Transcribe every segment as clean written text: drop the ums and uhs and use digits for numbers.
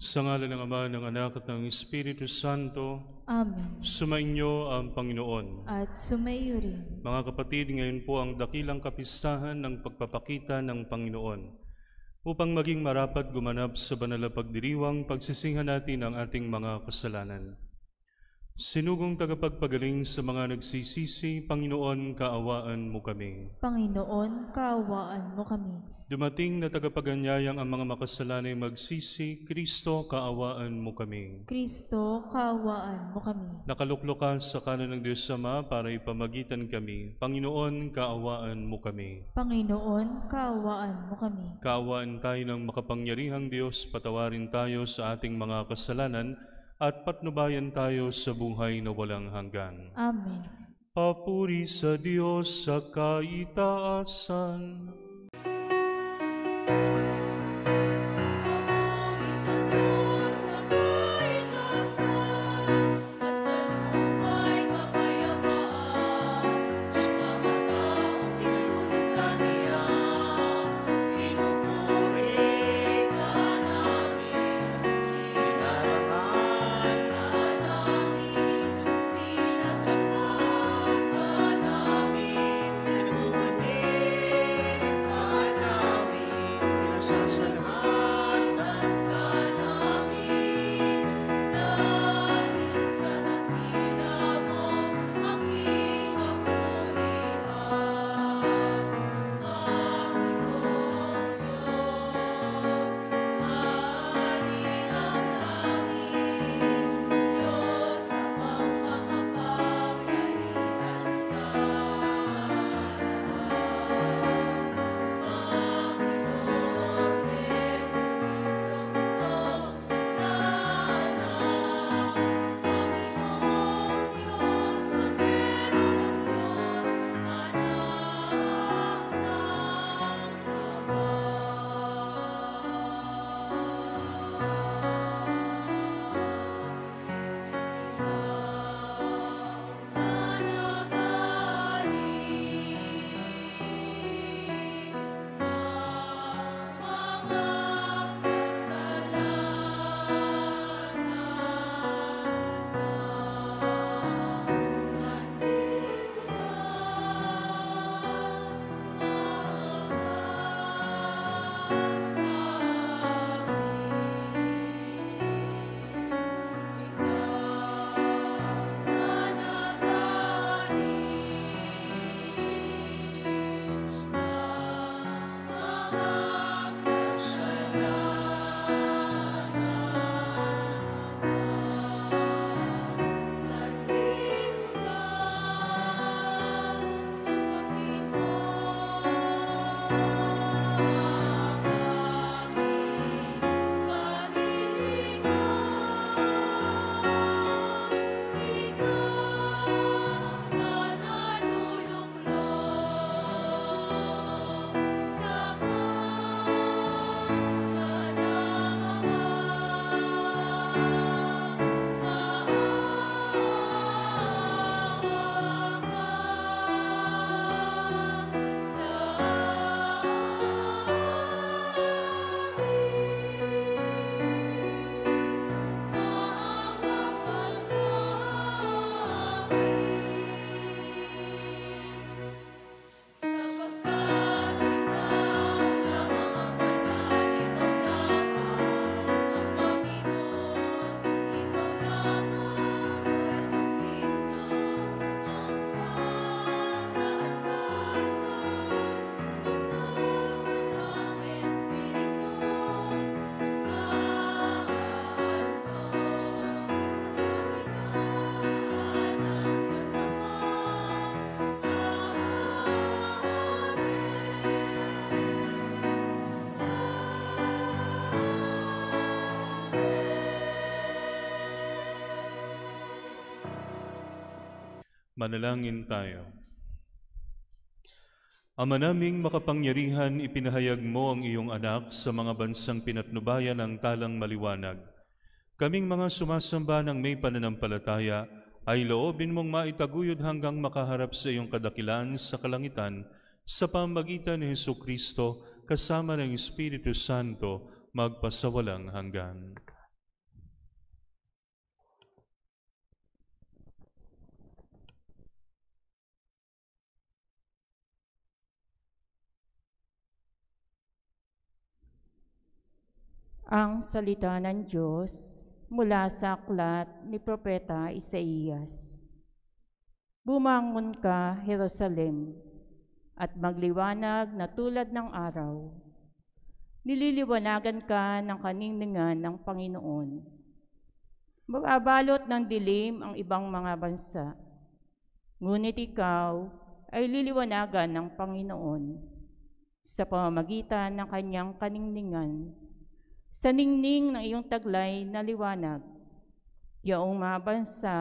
Sa ngalan ng Ama, ng Anak at ng Espiritu Santo, Amen. sumainyo ang Panginoon. At sumaiyo rin. Mga kapatid, ngayon po ang dakilang kapistahan ng pagpapakita ng Panginoon. Upang maging marapat gumanap sa banal na pagdiriwang, pagsisihan natin ang ating mga kasalanan. Sinugong tagapagpagaling sa mga nagsisisi, Panginoon, kaawaan mo kami. Panginoon, kaawaan mo kami. Dumating na tagapaganyayang ang mga makasalanay magsisi, Kristo, kaawaan mo kami. Kristo, kaawaan mo kami. Nakaluklok ka sa kanan ng Diyos Ama para ipamagitan kami. Panginoon, kaawaan mo kami. Panginoon, kaawaan mo kami. Kaawaan tayo ng makapangyarihang Diyos, patawarin tayo sa ating mga kasalanan, at patnubayan tayo sa buhay na walang hanggan. Amen. Papuri sa Diyos sa kaitaasan. Manalangin tayo. Ama naming makapangyarihan, ipinahayag mo ang iyong anak sa mga bansang pinatnubayan ng talang maliwanag. Kaming mga sumasamba ng may pananampalataya, ay loobin mong maitaguyod hanggang makaharap sa iyong kadakilaan sa kalangitan, sa pamagitan ni Jesucristo, kasama ng Espiritu Santo, magpasawalang hanggan. Ang salita ng Diyos mula sa aklat ni Propeta Isaías. Bumangon ka, Jerusalem, at magliwanag na tulad ng araw. Nililiwanagan ka ng kaninningan ng Panginoon. Mababalot ng dilim ang ibang mga bansa, ngunit ikaw ay liliwanagan ng Panginoon sa pamamagitan ng kanyang kaninningan. Sa ningning ng iyong taglay na liwanag, yaong mga bansa,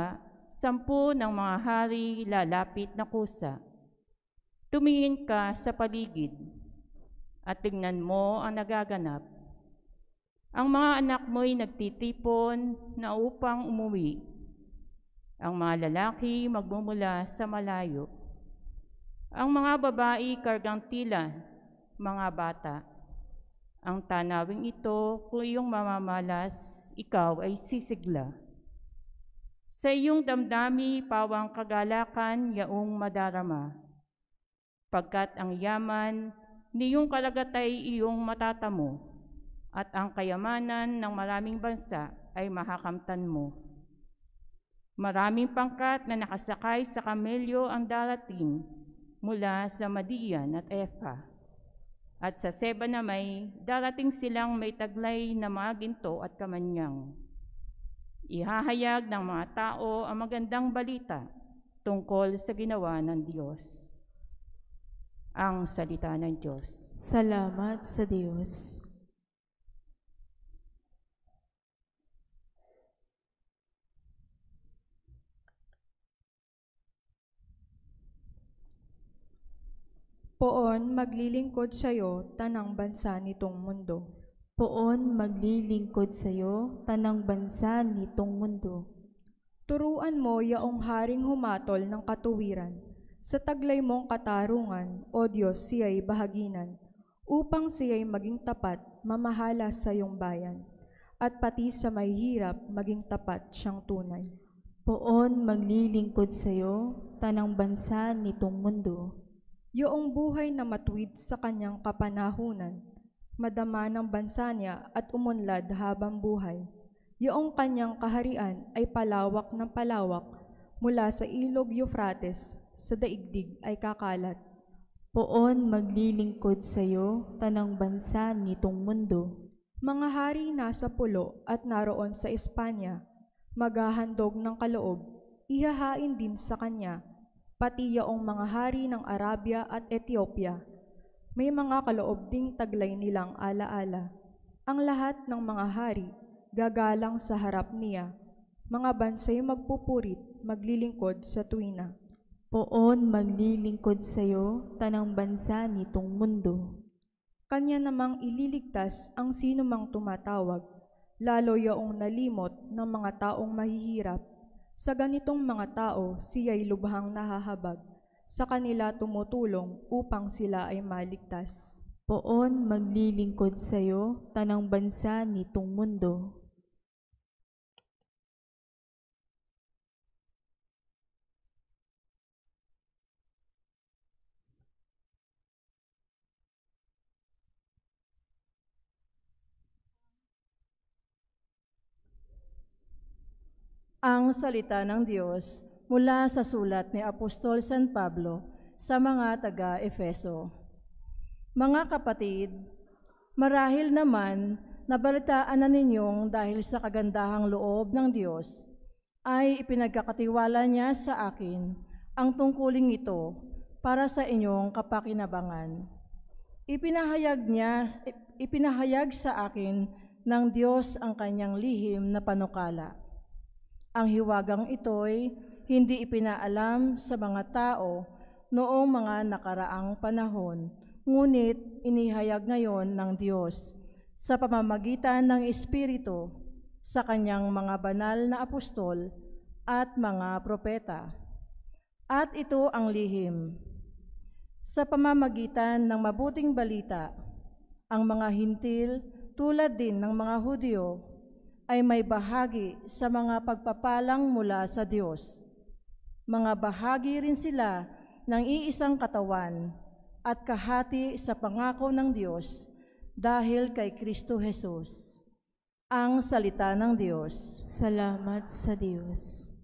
10 ng mga hari lalapit na kusa. Tumingin ka sa paligid at tingnan mo ang nagaganap. Ang mga anak mo'y nagtitipon na upang umuwi. Ang mga lalaki magmumula sa malayo. Ang mga babae kargang tila, mga bata. Ang tanawing ito, kung iyong mamamalas, ikaw ay sisigla. Sa iyong damdami, pawang kagalakan, yaong madarama. Pagkat ang yaman, niyong kalagatay iyong matatamo, at ang kayamanan ng maraming bansa ay mahakamtan mo. Maraming pangkat na nakasakay sa kamelyo ang darating mula sa Madian at Efa. At sa Seba na darating silang may taglay na mga ginto at kamanyang. Ihahayag ng mga tao ang magandang balita tungkol sa ginawa ng Diyos. Ang salita ng Diyos. Salamat sa Diyos. Poon maglilingkod sa iyo tanang bansa nitong mundo. Poon maglilingkod sa iyo tanang bansa nitong mundo. Turuan mo yaong haring humatol ng katuwiran. Sa taglay mong katarungan, O Diyos, siya'y bahaginan, upang siya'y maging tapat, mamahala sa iyong bayan, at pati sa may hirap maging tapat siyang tunay. Poon maglilingkod sa iyo tanang bansa nitong mundo. Yoong buhay na matuwid sa kanyang kapanahunan, madama ng bansa niya at umunlad habang buhay. Yoong kanyang kaharian ay palawak ng palawak, mula sa ilog Euphrates, sa daigdig ay kakalat. Poon maglilingkod sa iyo tanang bansa nitong mundo. Mga hari nasa pulo at naroon sa Espanya, maghahandog ng kaloob, ihahain din sa kanya, pati yaong mga hari ng Arabia at Ethiopia. May mga kaloob ding taglay nilang alaala. Ang lahat ng mga hari gagalang sa harap niya. Mga bansay magpupurit, maglilingkod sa tuwina. Poon maglilingkod sa iyo tanang bansa nitong mundo. Kanya namang ililigtas ang sinumang tumatawag, lalo yaong nalimot ng mga taong mahihirap. Sa ganitong mga tao, siya'y lubhang nahahabag. Sa kanila tumutulong upang sila ay maligtas. Poon maglilingkod sa iyo tanang bansa nitong mundo. Ang salita ng Diyos mula sa sulat ni Apostol San Pablo sa mga taga-Efeso. Mga kapatid, marahil naman nabalitaan na ninyong dahil sa kagandahang loob ng Diyos, ay ipinagkakatiwala niya sa akin ang tungkuling ito para sa inyong kapakinabangan. Ipinahayag sa akin ng Diyos ang kanyang lihim na panukala. Ang hiwagang ito'y hindi ipinaalam sa mga tao noong mga nakaraang panahon, ngunit inihayag ngayon ng Diyos sa pamamagitan ng Espiritu sa kanyang mga banal na apostol at mga propeta. At ito ang lihim. Sa pamamagitan ng mabuting balita, ang mga hintil tulad din ng mga Hudyo ay may bahagi sa mga pagpapalang mula sa Diyos. Mga bahagi rin sila ng iisang katawan at kahati sa pangako ng Diyos dahil kay Kristo Jesus. Ang salita ng Diyos. Salamat sa Diyos.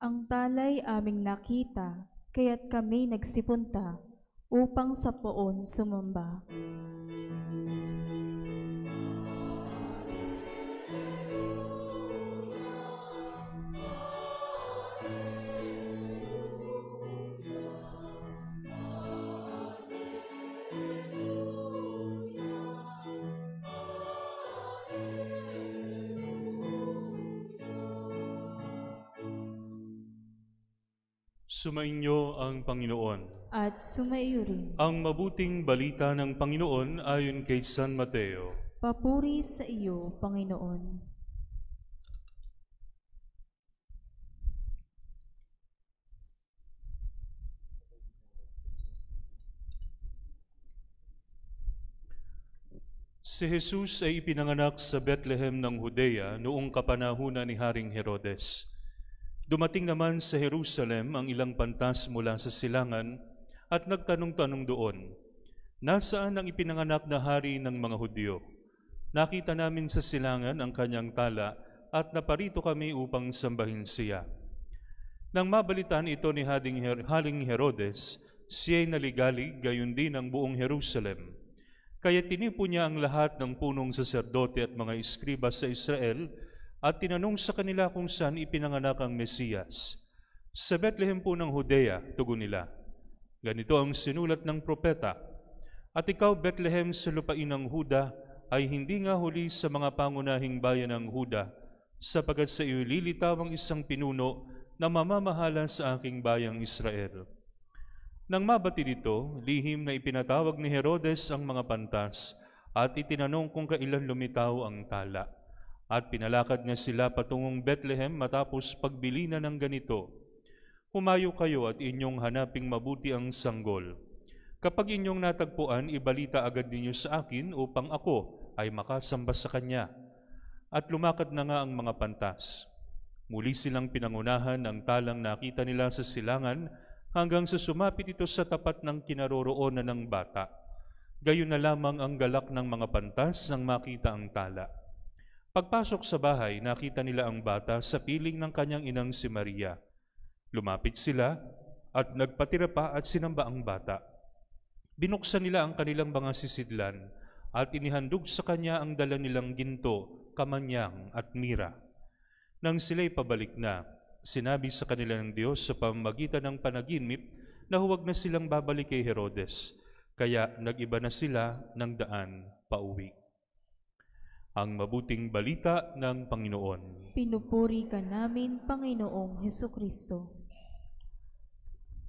Ang talay aming nakita, kaya't kami nagsipunta upang sa poon sumamba. Sumainyo ang Panginoon. At sumaiyo rin. Ang mabuting balita ng Panginoon ayon kay San Mateo. Papuri sa iyo, Panginoon. Si Jesus ay ipinanganak sa Bethlehem ng Judea noong kapanahunan ni Haring Herodes. Dumating naman sa Jerusalem ang ilang pantas mula sa silangan at nagtanong-tanong doon, "Nasaan ang ipinanganak na hari ng mga Hudyo? Nakita namin sa silangan ang kanyang tala at naparito kami upang sambahin siya." Nang mabalitaan ito ni Haring Herodes, siya'y naligalig, gayon din ang buong Jerusalem. Kaya tinipo niya ang lahat ng punong saserdote at mga iskriba sa Israel at tinanong sa kanila kung saan ipinanganak ang Mesiyas. "Sa Bethlehem po ng Judea," tugon nila. "Ganito ang sinulat ng propeta, At ikaw, Bethlehem, sa lupain ng Huda, ay hindi nga huli sa mga pangunahing bayan ng Huda, sapagkat sa iyo lilitaw ang isang pinuno na mamamahala sa aking bayang Israel." Nang mabati dito, lihim na ipinatawag ni Herodes ang mga pantas at itinanong kung kailan lumitaw ang tala. At pinalakad niya sila patungong Bethlehem matapos pagbilinan ng ganito, "Humayo kayo at inyong hanaping mabuti ang sanggol. Kapag inyong natagpuan, ibalita agad ninyo sa akin upang ako ay makasamba sa kanya." At lumakad na nga ang mga pantas. Muli silang pinangunahan ng talang nakita nila sa silangan hanggang sa sumapit ito sa tapat ng kinaroroonan ng bata. Gayon na lamang ang galak ng mga pantas nang makita ang tala. Pagpasok sa bahay, nakita nila ang bata sa piling ng kanyang inang si Maria. Lumapit sila at nagpatira pa at sinamba ang bata. Binuksan nila ang kanilang mga sisidlan at inihandog sa kanya ang dala nilang ginto, kamanyang at mira. Nang sila'y pabalik na, sinabi sa kanila ng Diyos sa pamamagitan ng panaginip na huwag na silang babalik kay Herodes, kaya nag-iba na sila ng daan pauwi. Ang mabuting balita ng Panginoon. Pinupuri ka namin, Panginoong Hesukristo.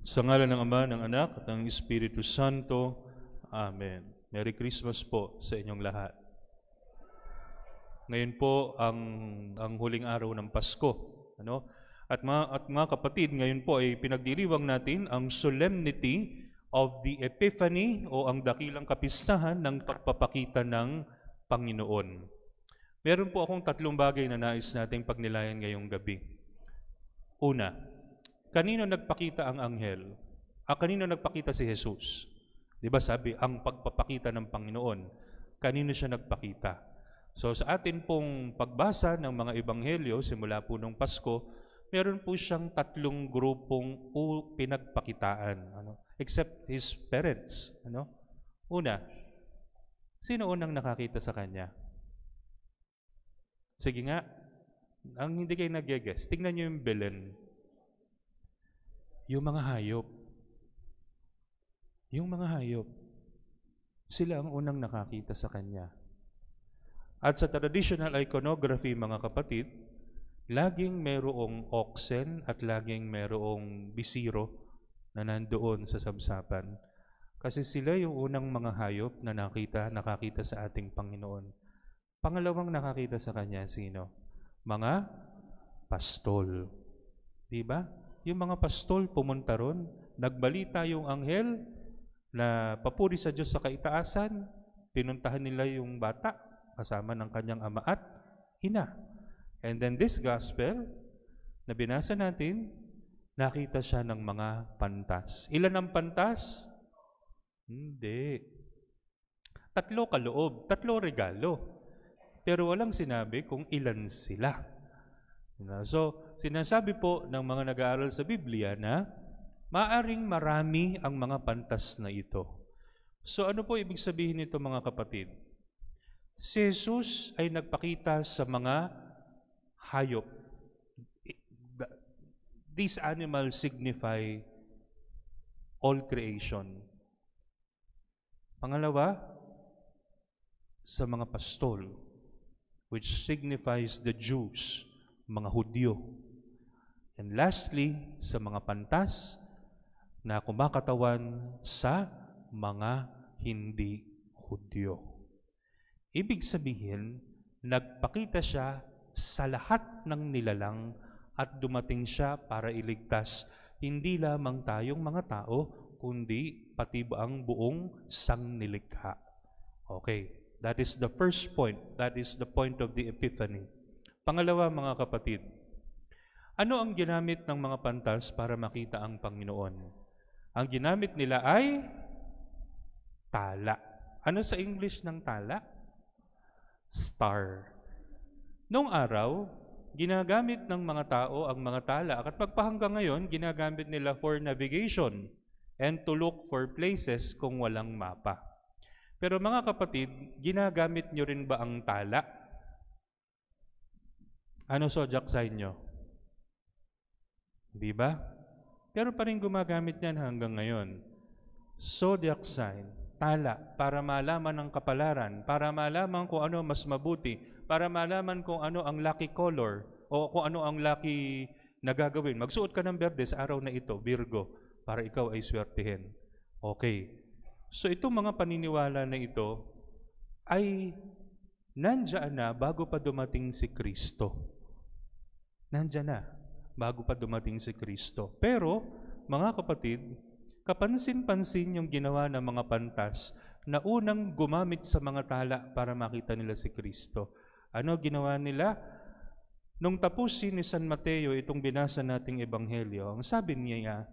Sa ngalan ng Ama, ng Anak, at ng Espiritu Santo. Amen. Merry Christmas po sa inyong lahat. Ngayon po ang huling araw ng Pasko. At mga kapatid, ngayon po ay pinagdiriwang natin ang solemnity of the Epiphany o ang dakilang kapistahan ng pagpapakita ng Panginoon. Meron po akong 3 bagay na nais nating pagnilayan ngayong gabi. Una, kanino nagpakita ang anghel? Kanino nagpakita si Jesus? Di ba sabi, ang pagpapakita ng Panginoon, kanino siya nagpakita? So sa atin pong pagbasa ng mga ebanghelyo, simula po nung Pasko, meron po siyang 3 grupong pinagpakitaan, except his parents. Una, sino unang nakakita sa kanya? Sige nga, ang hindi kayo nag-guess, tingnan nyo yung Belen. Yung mga hayop. Yung mga hayop. Sila ang unang nakakita sa kanya. At sa traditional iconography, mga kapatid, laging merong oxen at laging merong bisiro na nandoon sa sabsapan. Kasi sila yung unang mga hayop na nakakita sa ating Panginoon. Pangalawang nakakita sa kanya, sino? Mga pastol. Di ba? Yung mga pastol pumunta ron, nagbalita yung anghel na papuri sa Diyos sa kaitaasan, pinuntahan nila yung bata kasama ng kanyang ama at ina. And then this gospel na binasa natin, nakita siya ng mga pantas. Ilan ang pantas? Hindi. 3 kaloob, 3 regalo. Pero walang sinabi kung ilan sila. So, sinasabi po ng mga nag-aaral sa Biblia na maaring marami ang mga pantas na ito. So, ano po ibig sabihin nito mga kapatid? Si Jesus ay nagpakita sa mga hayop. These animals signify all creation. Pangalawa, sa mga pastol, which signifies the Jews, mga Hudyo. And lastly, sa mga pantas na kumakatawan sa mga hindi Hudyo. Ibig sabihin, nagpakita siya sa lahat ng nilalang at dumating siya para iligtas hindi lamang tayong mga tao, kundi pati ba ang buong sangnilikha. Okay, that is the first point. That is the point of the Epiphany. Pangalawa, mga kapatid, ano ang ginamit ng mga pantas para makita ang Panginoon? Ang ginamit nila ay tala. Ano sa English ng tala? Star. Noong araw, ginagamit ng mga tao ang mga tala at pagpahanggang ngayon, ginagamit nila for navigation and to look for places kung walang mapa. Pero mga kapatid, ginagamit nyo rin ba ang tala? Ano zodiac sign nyo? Di ba? Pero pa rin gumagamit yan hanggang ngayon. Zodiac sign, tala, para malaman ang kapalaran, para malaman kung ano mas mabuti, para malaman kung ano ang lucky color o kung ano ang lucky na gagawin. Magsuot ka ng berde sa araw na ito, Virgo, para ikaw ay swertihin. Okay. So itong mga paniniwala na ito ay nandiyan na bago pa dumating si Kristo. Nandiyan na bago pa dumating si Kristo. Pero, mga kapatid, kapansin-pansin yung ginawa ng mga pantas na unang gumamit sa mga tala para makita nila si Kristo. Ano ginawa nila? Nung tapusin ni San Mateo itong binasa nating ebanghelyo, ang sabi niya,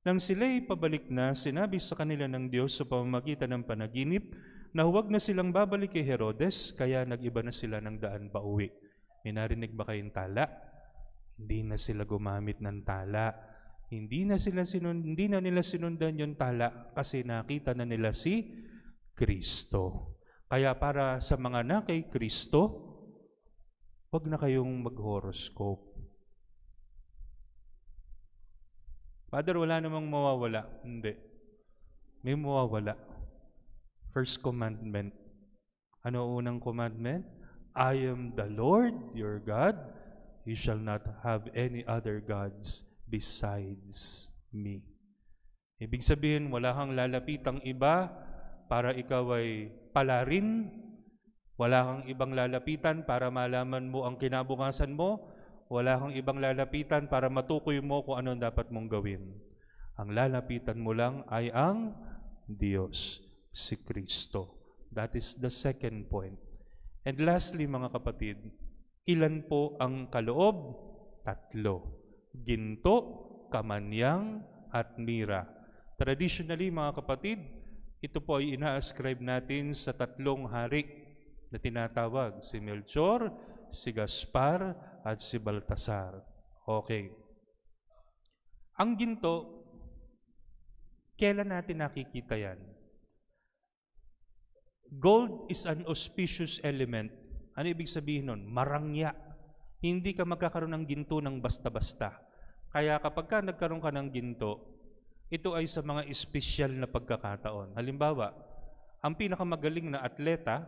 nang sila'y pabalik na, sinabi sa kanila ng Diyos sa pamamagitan ng panaginip na huwag na silang babalik kay Herodes, kaya nag-iba na sila ng daan pauwi. May narinig ba kayong tala? Hindi na sila gumamit ng tala. Hindi na nila sinundan yung tala kasi nakita na nila si Kristo. Kaya para sa mga na kay Kristo, huwag na kayong mag-horoscope. Father, wala namang mawawala. Hindi. May mawawala. First commandment. Ano unang commandment? I am the Lord your God. You shall not have any other gods besides me. Ibig sabihin, wala kang lalapitang iba para ikaw ay palarin. Wala kang ibang lalapitan para malaman mo ang kinabukasan mo. Wala kang ibang lalapitan para matukoy mo kung ano dapat mong gawin. Ang lalapitan mo lang ay ang Diyos, si Kristo. That is the second point. And lastly, mga kapatid, ilan po ang kaloob? 3. Ginto, kamanyang, at mira. Traditionally, mga kapatid, ito po ay ina-ascribe natin sa 3 hari na tinatawag, si Melchor, si Gaspar, at si Baltasar. Okay. Ang ginto, kailan natin nakikita yan? Gold is an auspicious element. Ano ibig sabihin nun? Marangya. Hindi ka magkakaroon ng ginto ng basta-basta. Kaya kapag ka nagkaroon ka ng ginto, ito ay sa mga espesyal na pagkakataon. Halimbawa, ang pinakamagaling na atleta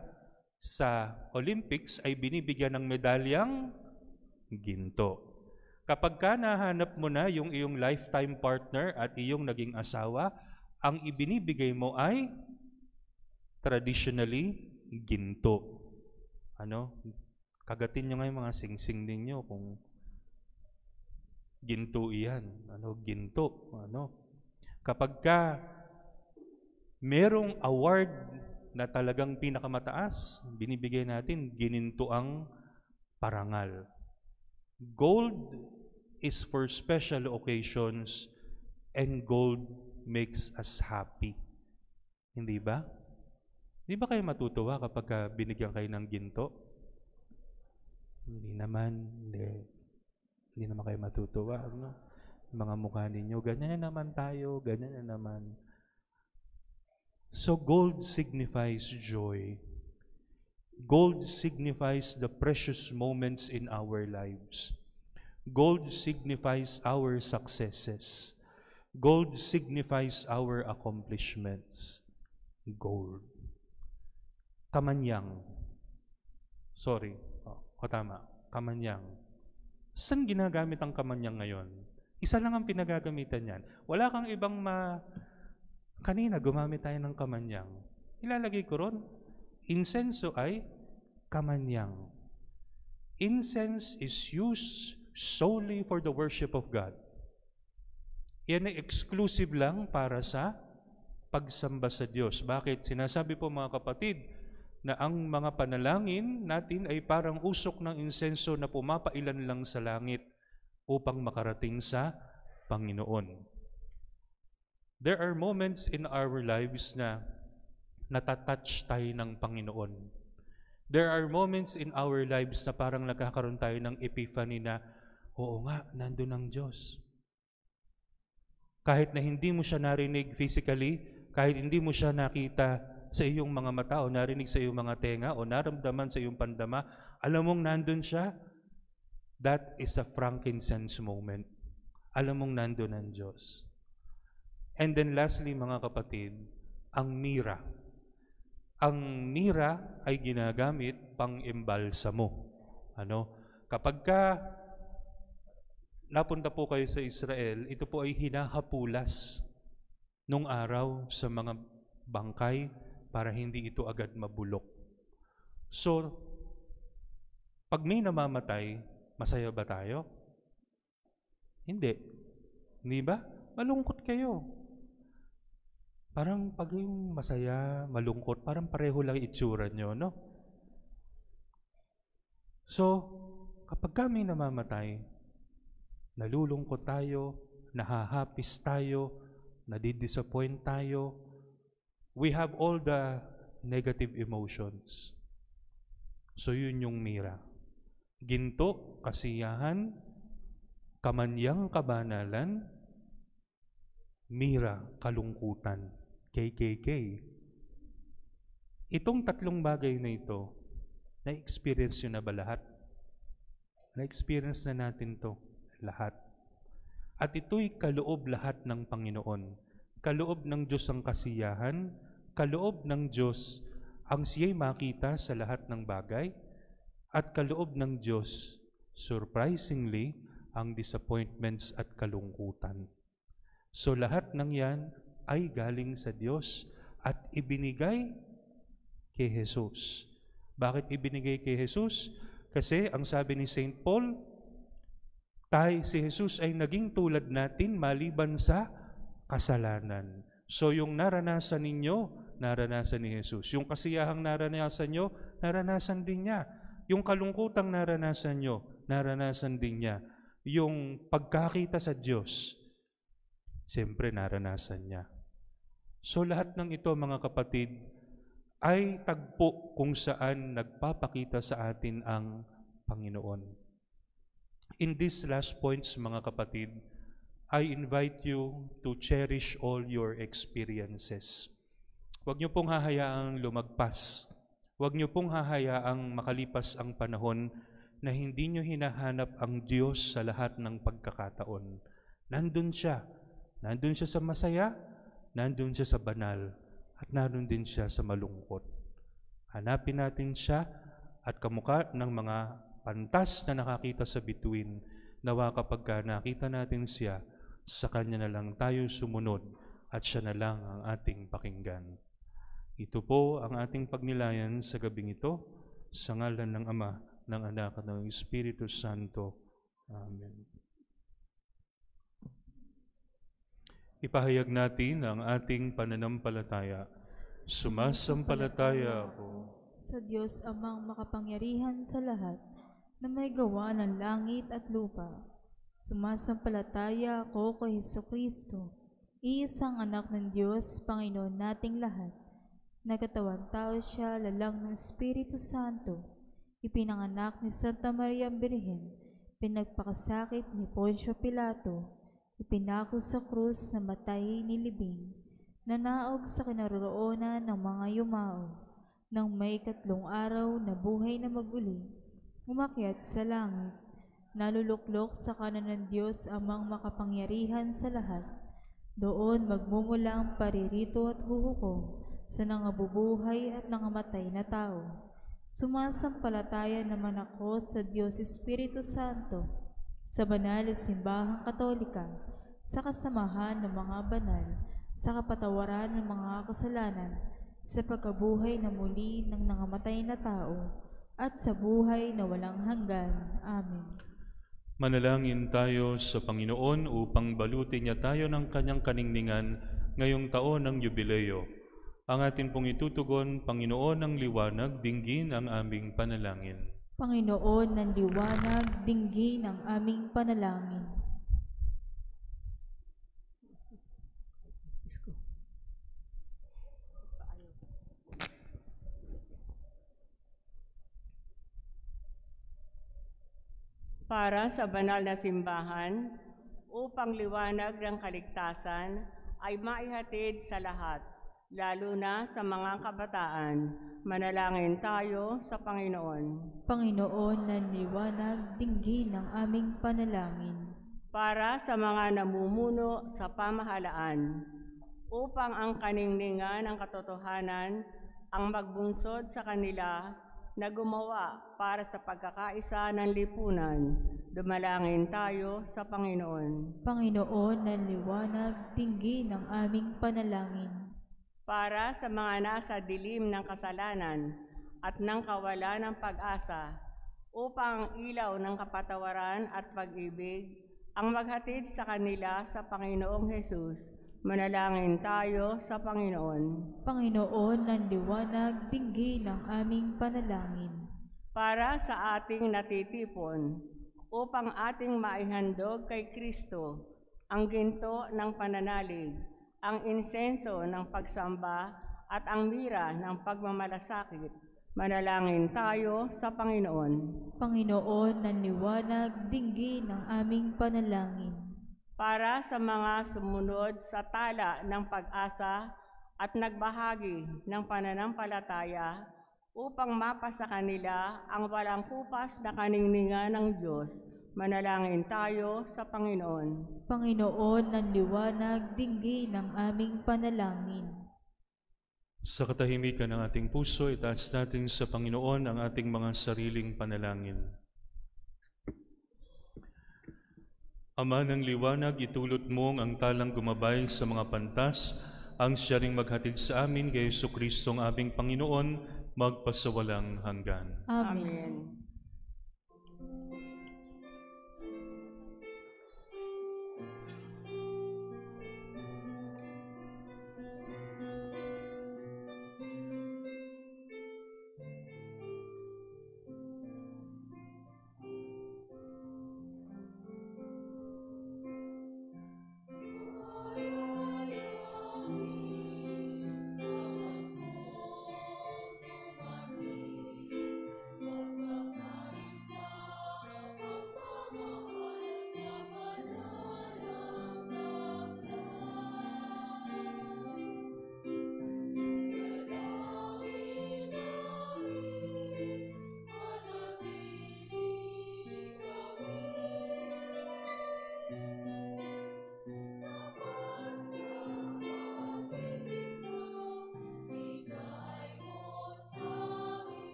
sa Olympics ay binibigyan ng medalyang ginto. Kapag ka nahanap mo na yung iyong lifetime partner at iyong naging asawa, ang ibinibigay mo ay traditionally ginto. Ano? Kagatin nyo nga yung mga singsing ninyo kung ginto iyan. Ginto. Kapag ka merong award na talagang pinakamataas, binibigay natin, gininto ang parangal. Gold is for special occasions and gold makes us happy. Hindi ba? Hindi ba kayo matutuwa kapag binigyan kayo ng ginto? Hindi naman. Hindi naman kayo matutuwa. Mga mukha ninyo, ganyan na naman tayo, ganyan na naman. So gold signifies joy. Gold signifies the precious moments in our lives. Gold signifies our successes. Gold signifies our accomplishments. Gold. Kamanyang. Sorry. Tama. Kamanyang. Saan ginagamit ang kamanyang ngayon? Isa lang ang pinagagamitan yan. Wala kang ibang Kanina, gumamit tayo ng kamanyang. Ilalagay ko ron. Insenso ay kamanyang. Incense is used solely for the worship of God. Yan ay exclusive lang para sa pagsamba sa Diyos. Bakit? Sinasabi po mga kapatid na ang mga panalangin natin ay parang usok ng insenso na pumapailan lang sa langit upang makarating sa Panginoon. There are moments in our lives na natatouch tayo ng Panginoon. There are moments in our lives na parang nagkakaroon tayo ng epiphany na, oo nga, nandun ang Diyos. Kahit na hindi mo siya narinig physically, kahit hindi mo siya nakita sa iyong mga mata o narinig sa iyong mga tenga o naramdaman sa iyong pandama, alam mong nandun siya, that is a frankincense moment. Alam mong nandun ang Diyos. And then lastly, mga kapatid, ang mira. Ang mira ay ginagamit pang-imbalsamo. Kapag napunta po kayo sa Israel, ito po ay hinahapulas nung araw sa mga bangkay para hindi ito agad mabulok. So, pag may namamatay, masaya ba tayo? Hindi. Hindi ba? Malungkot kayo. Parang pag yung masaya, malungkot, parang pareho lang itsura nyo, no? So, kapag kami namamatay, nalulungkot tayo, nahahapis tayo, nadidisappoint tayo, we have all the negative emotions. So, yun yung mira. Ginto, kasiyahan, kamanyang kabanalan, mira, kalungkutan. KKK. Itong tatlong bagay na ito, na-experience nyo na ba lahat? Na-experience na natin to lahat. At ito'y kaloob lahat ng Panginoon. Kaloob ng Diyos ang kasiyahan, kaloob ng Diyos ang siya'y makita sa lahat ng bagay, at kaloob ng Diyos, surprisingly, ang disappointments at kalungkutan. So lahat ng yan ay galing sa Diyos at ibinigay kay Jesus. Bakit ibinigay kay Jesus? Kasi ang sabi ni St. Paul, si Jesus ay naging tulad natin maliban sa kasalanan. So yung naranasan ninyo, naranasan ni Jesus. Yung kasiyahang naranasan nyo, naranasan din niya. Yung kalungkutang naranasan nyo, naranasan din niya. Yung pagkakita sa Diyos, siyempre naranasan niya. So lahat ng ito, mga kapatid, ay tagpo kung saan nagpapakita sa atin ang Panginoon. In these last points, mga kapatid, I invite you to cherish all your experiences. Huwag niyo pong hahayaang lumagpas. Huwag niyo pong hahayaang makalipas ang panahon na hindi niyo hinahanap ang Diyos sa lahat ng pagkakataon. Nandun siya. Nandun siya sa masaya, nandun siya sa banal, at nandun din siya sa malungkot. Hanapin natin siya at kamukha ng mga pantas na nakakita sa bituin, nawa kapag nakita natin siya, sa Kanya na lang tayo sumunod at siya na lang ang ating pakinggan. Ito po ang ating pagnilayan sa gabing ito, sa ngalan ng Ama, ng Anak at ng Espiritu Santo. Amen. Ipahayag natin ang ating pananampalataya. Sumasampalataya ako sa Diyos amang makapangyarihan sa lahat, na may gawa ng langit at lupa. Sumasampalataya ako kay Hesukristo, iisang anak ng Diyos, Panginoon nating lahat. Nagkatawang tao siya, lalang ng Espiritu Santo, ipinanganak ni Santa Maria Birhen, pinagpakasakit ni Poncio Pilato, ipinako sa krus na matay nilibing, nanaog sa kinaroroonan ng mga yumao, nang may 3 araw na buhay na maguli, umakyat sa langit, naluluklok sa kanan ng Diyos amang makapangyarihan sa lahat. Doon magmumula ang paririto at huhukom sa nangabubuhay at nangamatay na tao. Sumasampalataya naman ako sa Diyos Espiritu Santo, sa banal na simbahang katolika, sa kasamahan ng mga banal, sa kapatawaran ng mga kasalanan, sa pagkabuhay na muli ng nangamatay na tao, at sa buhay na walang hanggan. Amen. Manalangin tayo sa Panginoon upang balutin niya tayo ng kanyang kaningningan ngayong taon ng Yubileo. Ang atin pong itutugon, Panginoon ng liwanag, dinggin ang aming panalangin. Panginoon ng liwanag, dinggin ang aming panalangin. Para sa banal na simbahan, upang liwanag ng kaligtasan ay maihatid sa lahat, lalo na sa mga kabataan, manalangin tayo sa Panginoon. Panginoon ng liwanag, dinggin ang aming panalangin. Para sa mga namumuno sa pamahalaan, upang ang kaningningan ng katotohanan ang magbunsod sa kanila na gumawa para sa pagkakaisa ng lipunan, dumalangin tayo sa Panginoon. Panginoon ng liwanag, dinggin ang aming panalangin. Para sa mga nasa dilim ng kasalanan at ng kawalan ng pag-asa, upang ang ilaw ng kapatawaran at pag-ibig ang maghatid sa kanila sa Panginoong Hesus, manalangin tayo sa Panginoon. Panginoon ng liwanag, dinggin ang aming panalangin. Para sa ating natitipon, upang ating maihandog kay Kristo ang ginto ng pananalig, ang insenso ng pagsamba at ang mira ng pagmamalasakit, manalangin tayo sa Panginoon. Panginoon ng liwanag, dinggin ang aming panalangin. Para sa mga sumunod sa tala ng pag-asa at nagbahagi ng pananampalataya, upang mapasa kanila ang walang kupas na kaningningan ng Diyos, manalangin tayo sa Panginoon. Panginoon ng liwanag, dinggin ang aming panalangin. Sa katahimikan ng ating puso, itaas natin sa Panginoon ang ating mga sariling panalangin. Ama ng liwanag, itulot mong ang talang gumabay sa mga pantas, ang siya ring maghatid sa amin kay Jesucristo ang aming Panginoon, magpasawalang hanggan. Amen.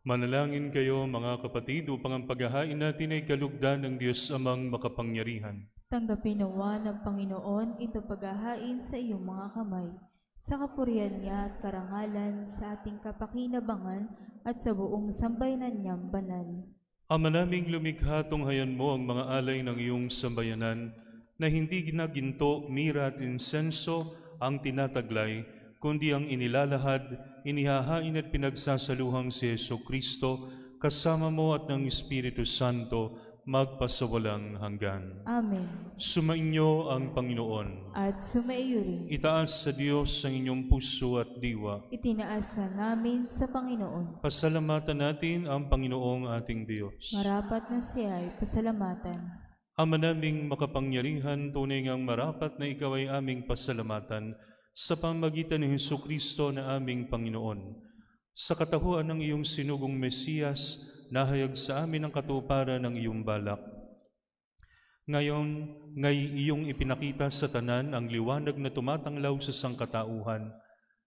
Manalangin kayo mga kapatid upang ang paghahain natin ay kalugdan ng Diyos Amang makapangyarihan. Tanggapin nawa ng Panginoon ito paghahain sa iyong mga kamay, sa kapurihan niya at karangalan sa ating kapakinabangan at sa buong sambayanan niyang banal. Ama naming lumikha, tunghayan mo ang mga alay ng iyong sambayanan na hindi na ginto, mira at insenso ang tinataglay, kundi ang inilalahad, inihahain at pinagsasaluhang si Jesucristo, kasama mo at ng Espiritu Santo, magpasawalang hanggan. Amen. Sumainyo ang Panginoon. At sumaiyo rin. Itaas sa Diyos ang inyong puso at diwa. Itinaas na namin sa Panginoon. Pasalamatan natin ang Panginoong ating Diyos. Marapat na siya ay pasalamatan. Ama naming makapangyarihan, tunay ngang marapat na ikaw ay aming pasalamatan sa pamamagitan ni Jesucristo na aming Panginoon. Sa katahuan ng iyong sinugong Mesiyas, nahayag sa amin ang katuparan ng iyong balak. Ngayon, iyong ipinakita sa tanan ang liwanag na tumatanglaw sa sangkatauhan.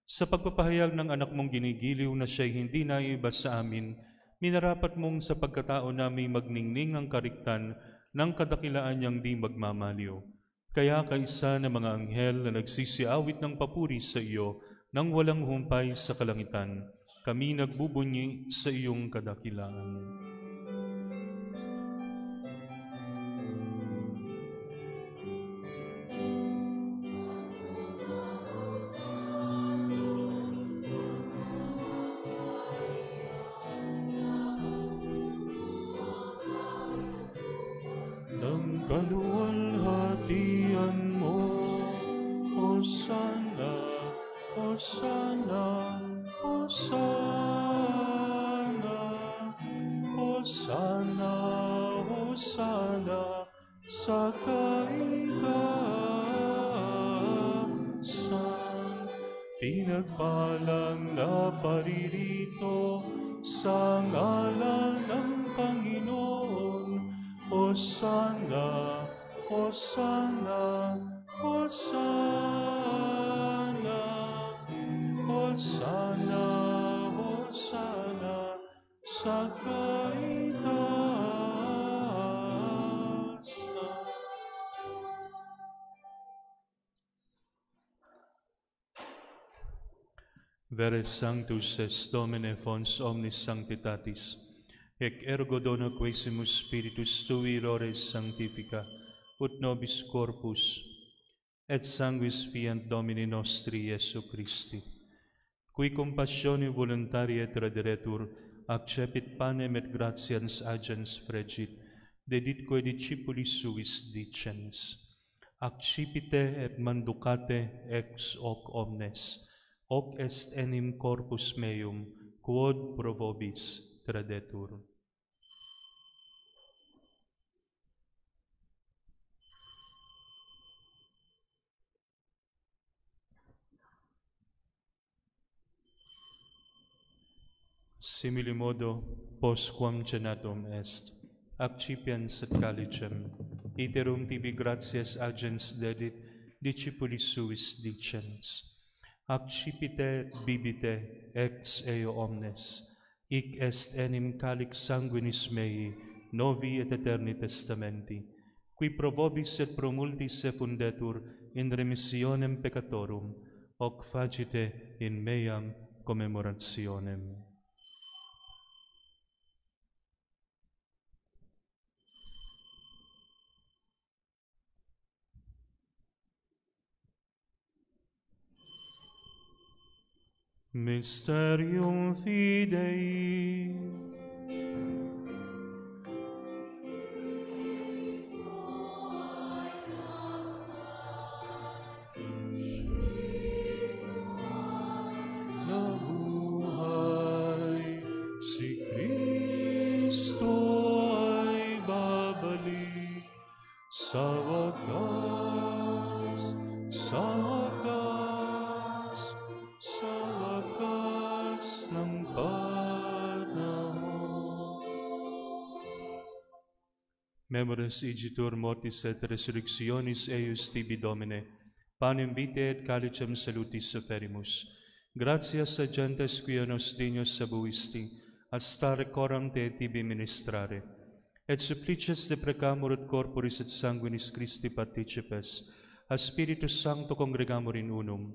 Sa pagpapahayag ng anak mong ginigiliw na siya'y hindi naiba sa amin, minarapat mong sa pagkatao namin magningning ang kariktan ng kadakilaan niyang di magmamaliw. Kaya kaisa ng mga anghel na nagsisiawit ng papuri sa iyo nang walang humpay sa kalangitan, kami nagbubunyi sa iyong kadakilaan. Ng kaluwalhatian mo, Hosanna, Hosanna, Hosanna, Hosanna, Hosanna, sa kaitaasan. Pinagpalang na paririto sa ngalan ng Panginoon. Hosanna, Hosanna, Hosanna, Hosanna, Hosanna, sa kaitaasan. Vere Sanctus est Domine fons omnis sanctitatis, ec ergo dona quaesimus Spiritus Tui rores sanctifica, ut nobis corpus, et sanguis fiant Domini nostri Iesu Christi, cui compassione voluntaria et rederetur, accepit panem et gratians agens fregit, deditque discipulis suis dicens, accipite et manducate ex hoc omnes, hoc est enim corpus meum, quod pro vobis tradetur. Simili modo, postquam cenatum est, accipiens et calicem, iterum tibi gratias agens dedit, discipulis suis dicens, accipite bibite ex eo omnes, hic est enim calix sanguinis mei, novi et eterni testamenti, qui pro vobis et pro multis effundetur in remissionem peccatorum, hoc facite in meam commemorationem. Mysterium Fidei. Nabuhay si Kristo ay babalik sa wakas, sa wakas, sa wakas ng panahon. Memoris igitur mortis et resurrectionis eius tibi Domine, panem vitae et calicem salutis soferimus. Gratias agentes quia nos dignos sabuisti, astare coram te tibi ministrare. Et supplicias de precamur et corporis et sanguinis Christi participes, a Spiritus Sancto congregamur in unum,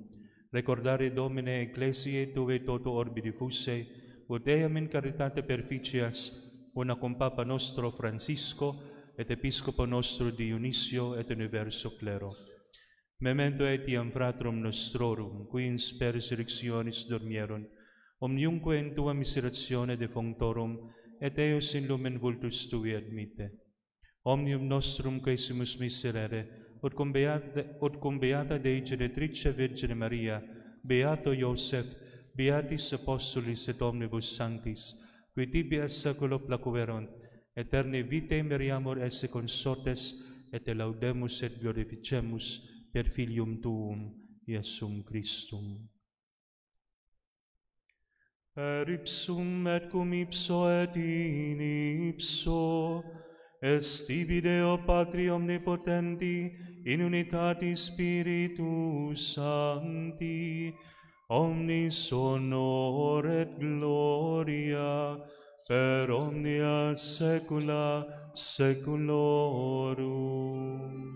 recordare Domine Ecclesiae Tue toto orbi diffuse, ut eam in caritate perficias, una cum Papa nostro Francisco, et Episcopo nostro Dionisio et universo clero. Memento etiam fratrum nostrorum, qui in sper resurrectionis dormieron, omniumque in Tua miseratione defunctorum, et eos in lumen vultus Tui admite. Omnium nostrum quaesimus miserere, ut cum beata Dei Genetrice Virgine Maria, beato Iosef, beatis apostolis et omnibus sanctis, qui tibi a saculo placuerunt, eterne vitae meriamur esse consortes, et laudemus et glorificemus per Filium Tuum, Iesum Christum. Per ipsum et cum ipso et in ipso, est tibi Deo Patri Omnipotenti, in unitatis Spiritus Sancti, omnis honor et gloria, per omnia saecula saeculorum.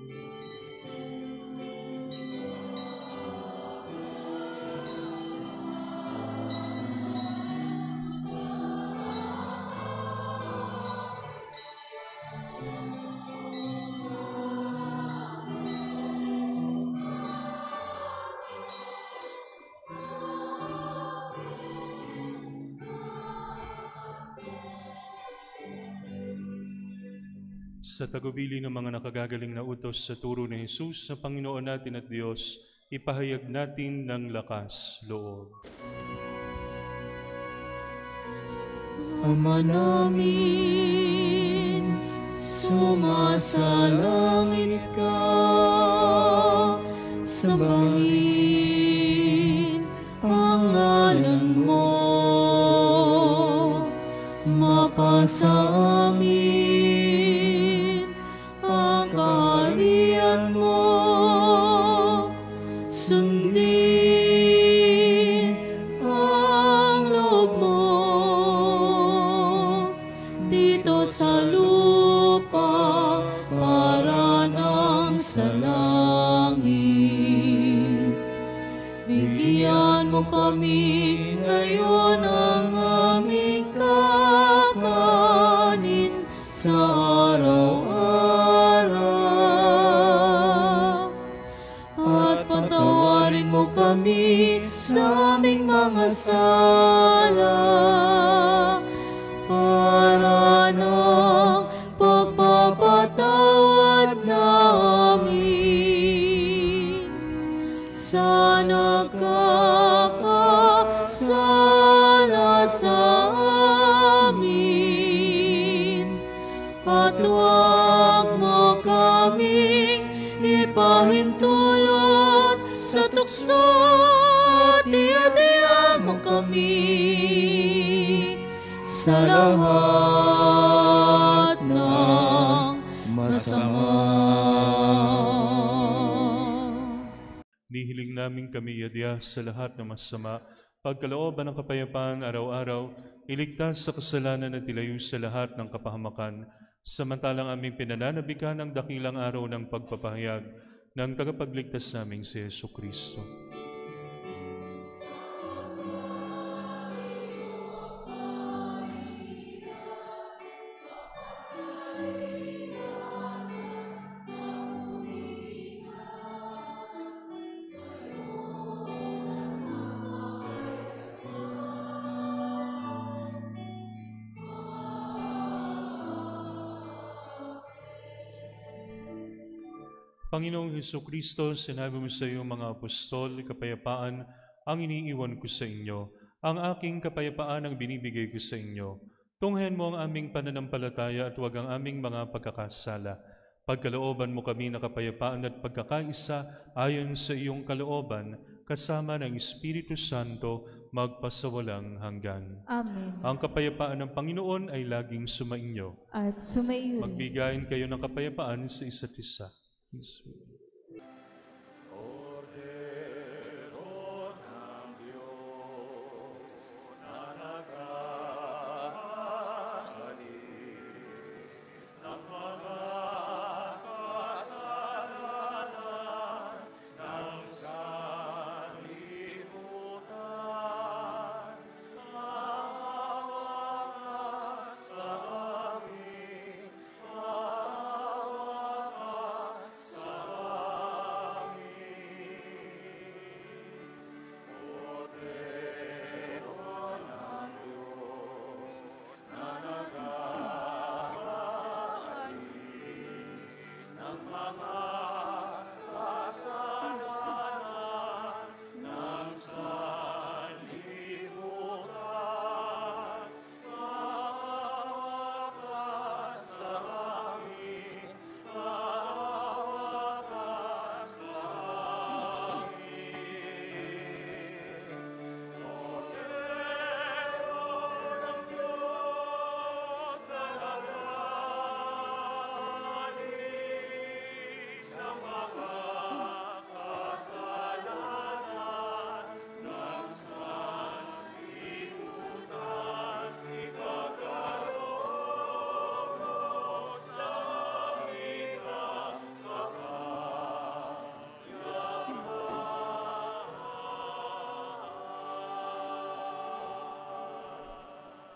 Sa tagubili ng mga nakagagaling na utos sa turo ni Jesus na Panginoon natin at Diyos, ipahayag natin ng lakas loob. Ama namin, sumasalangit ka, sambahin ang ngalan mo, mapasa amin ang kaharian mo, sundin ang loob mo dito sa lupa para nang sa langit. Bigyan mo kami ngayon ang aming kakanin sa araw-araw, at patawarin mo kami sa aming mga sala, para ng pagpapatawad namin sa nagkakasala sa amin, at huwag mo kaming ipahintulot sa tukso, at iadya mo kami sa lahat ng masama. Nihiling namin kami iadya sa lahat ng masama, pagkalooban ng kapayapaan araw-araw, iligtas sa kasalanan at ilayo sa lahat ng kapahamakan, samantalang aming pinananabikan ang dakilang araw ng pagpapahayag ng tagapagligtas naming si Jesucristo. Panginoong Jesucristo, sinabi mo sa iyong mga apostol, kapayapaan ang iniiwan ko sa inyo. Ang aking kapayapaan ang binibigay ko sa inyo. Tunghayan mo ang aming pananampalataya at huwag ang aming mga pagkakasala. Pagkalooban mo kami na kapayapaan at pagkakaisa ayon sa iyong kalooban, kasama ng Espiritu Santo, magpasawalang hanggan. Amen. Ang kapayapaan ng Panginoon ay laging sumainyo. At sumaiyo rin. Magbigayin kayo ng kapayapaan sa isa't isa. Yes. Cordero ng Diyos na naghahatid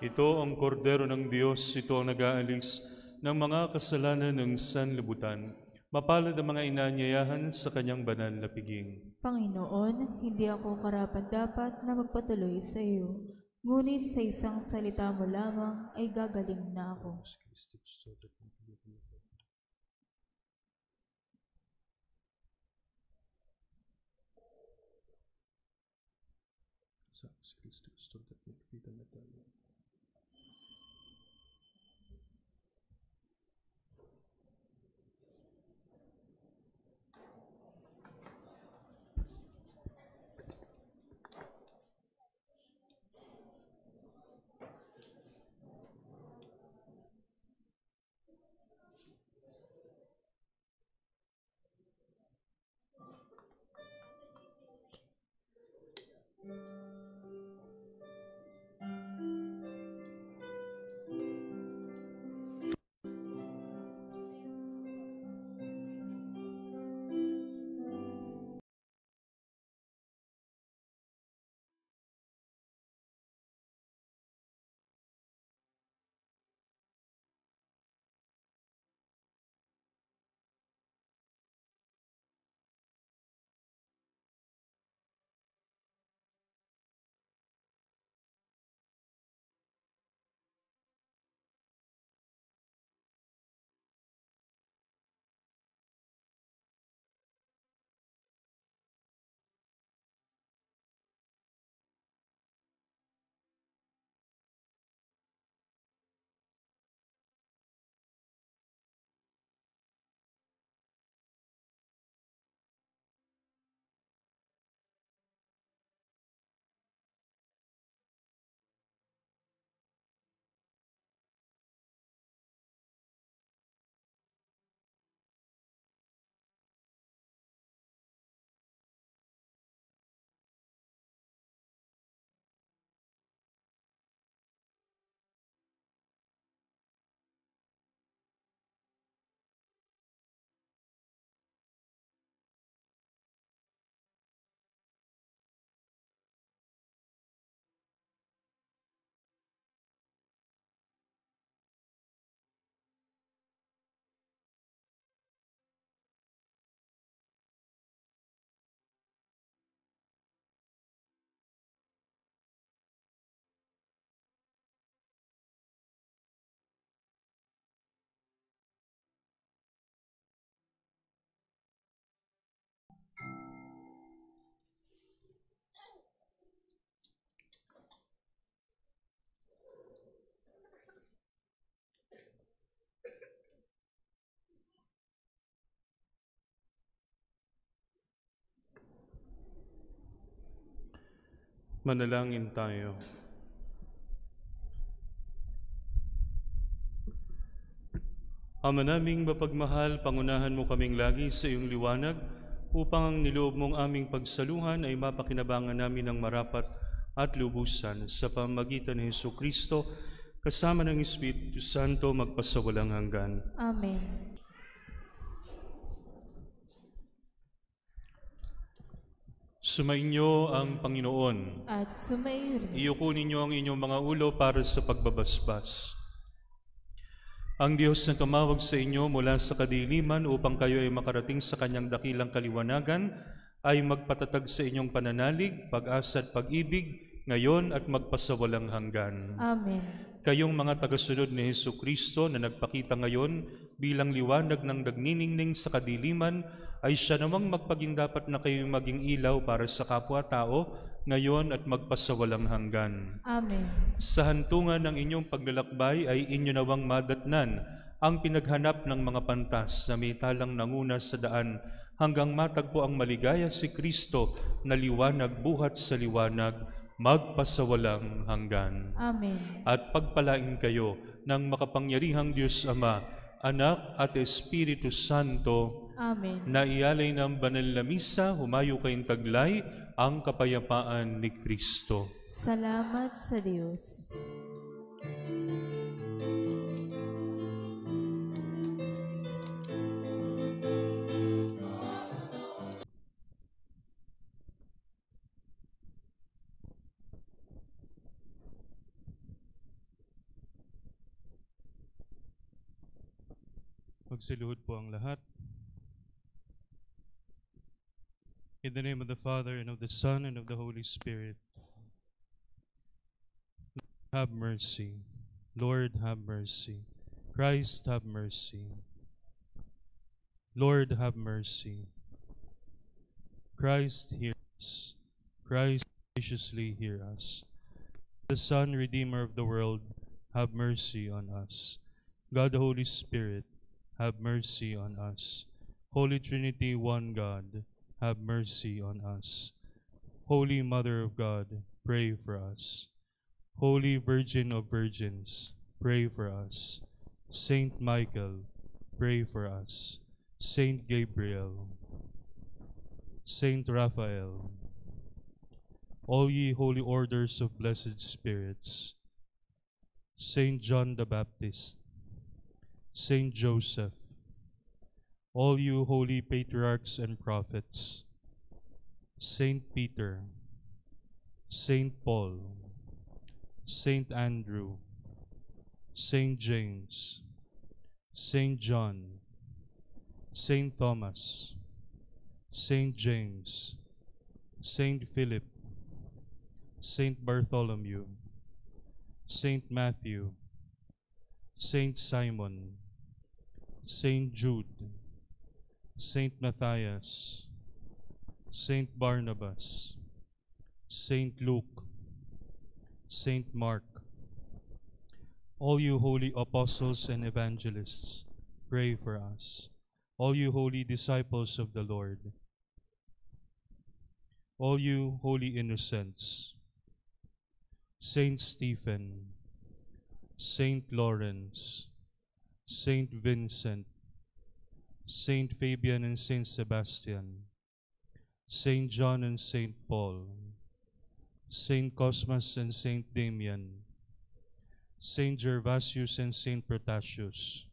Ito ang kordero ng Diyos, ito ang nag-aalis ng mga kasalanan ng sanlibutan. Mapalad ang mga inaanyayahan sa kanyang banal na piging. Panginoon, hindi ako karapat-dapat na magpatuloy sa iyo, ngunit sa isang salita mo lamang ay gagaling na ako. Manalangin tayo. Ama naming mapagmahal, pangunahan mo kaming lagi sa iyong liwanag upang ang niloob mong aming pagsaluhan ay mapakinabangan namin ng marapat at lubusan sa pamamagitan ni Jesucristo kasama ng Espiritu Santo magpasawalang hanggan. Amen. Sumainyo ang Panginoon. At sumaiyo rin. Iyuko ninyo ang inyong mga ulo para sa pagbabasbas. Ang Diyos na tumawag sa inyo mula sa kadiliman upang kayo ay makarating sa kanyang dakilang kaliwanagan ay magpatatag sa inyong pananalig, pag-asa at pag-ibig ngayon at magpasawalang hanggan. Amen. Kayong mga tagasunod ni Jesucristo na nagpakita ngayon bilang liwanag ng nagniningning sa kadiliman, ay siya namang magpaging dapat na kayo'y maging ilaw para sa kapwa-tao ngayon at magpasawalang hanggan. Amen. Sa hantungan ng inyong paglalakbay ay inyo nawang madatnan ang pinaghanap ng mga pantas na may talang nanguna sa daan hanggang matagpo ang maligaya si Kristo na liwanag buhat sa liwanag, magpasawalang hanggan. Amen. At pagpalain kayo ng makapangyarihang Diyos Ama, Anak at Espiritu Santo, Amen. na ialay ng banal na misa, humayo kayong taglay ang kapayapaan ni Kristo. Salamat sa Diyos. Magsiluhod po ang lahat. In the name of the Father, and of the Son, and of the Holy Spirit. Have mercy. Lord, have mercy. Christ, have mercy. Lord, have mercy. Christ, hear us. Christ, graciously hear us. The Son, Redeemer of the world, have mercy on us. God, the Holy Spirit, have mercy on us. Holy Trinity, one God, have mercy on us. Holy Mother of God, pray for us. Holy Virgin of Virgins, pray for us. Saint Michael, pray for us. Saint Gabriel, Saint Raphael, all ye holy orders of blessed spirits, Saint John the Baptist, Saint Joseph, all you holy patriarchs and prophets, Saint Peter, Saint Paul, Saint Andrew, Saint James, Saint John, Saint Thomas, Saint James, Saint Philip, Saint Bartholomew, Saint Matthew, Saint Simon, Saint Jude, Saint Matthias, Saint Barnabas, Saint Luke, Saint Mark, all you holy apostles and evangelists, pray for us. All you holy disciples of the Lord, all you holy innocents, Saint Stephen, Saint Lawrence, Saint Vincent, Saint Fabian and Saint Sebastian, Saint John and Saint Paul, Saint Cosmas and Saint Damian, Saint Gervasius and Saint Protasius,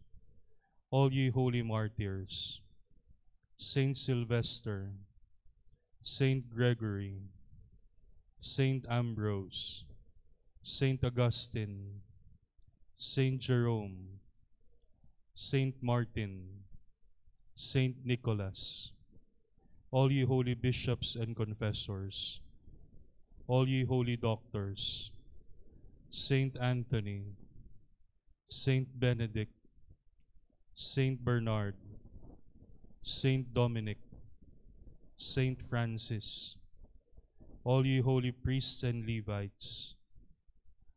all ye holy martyrs, Saint Sylvester, Saint Gregory, Saint Ambrose, Saint Augustine, Saint Jerome, Saint Martin, Saint Nicholas, all ye holy bishops and confessors, all ye holy doctors, Saint Anthony, Saint Benedict, Saint Bernard, Saint Dominic, Saint Francis, all ye holy priests and Levites,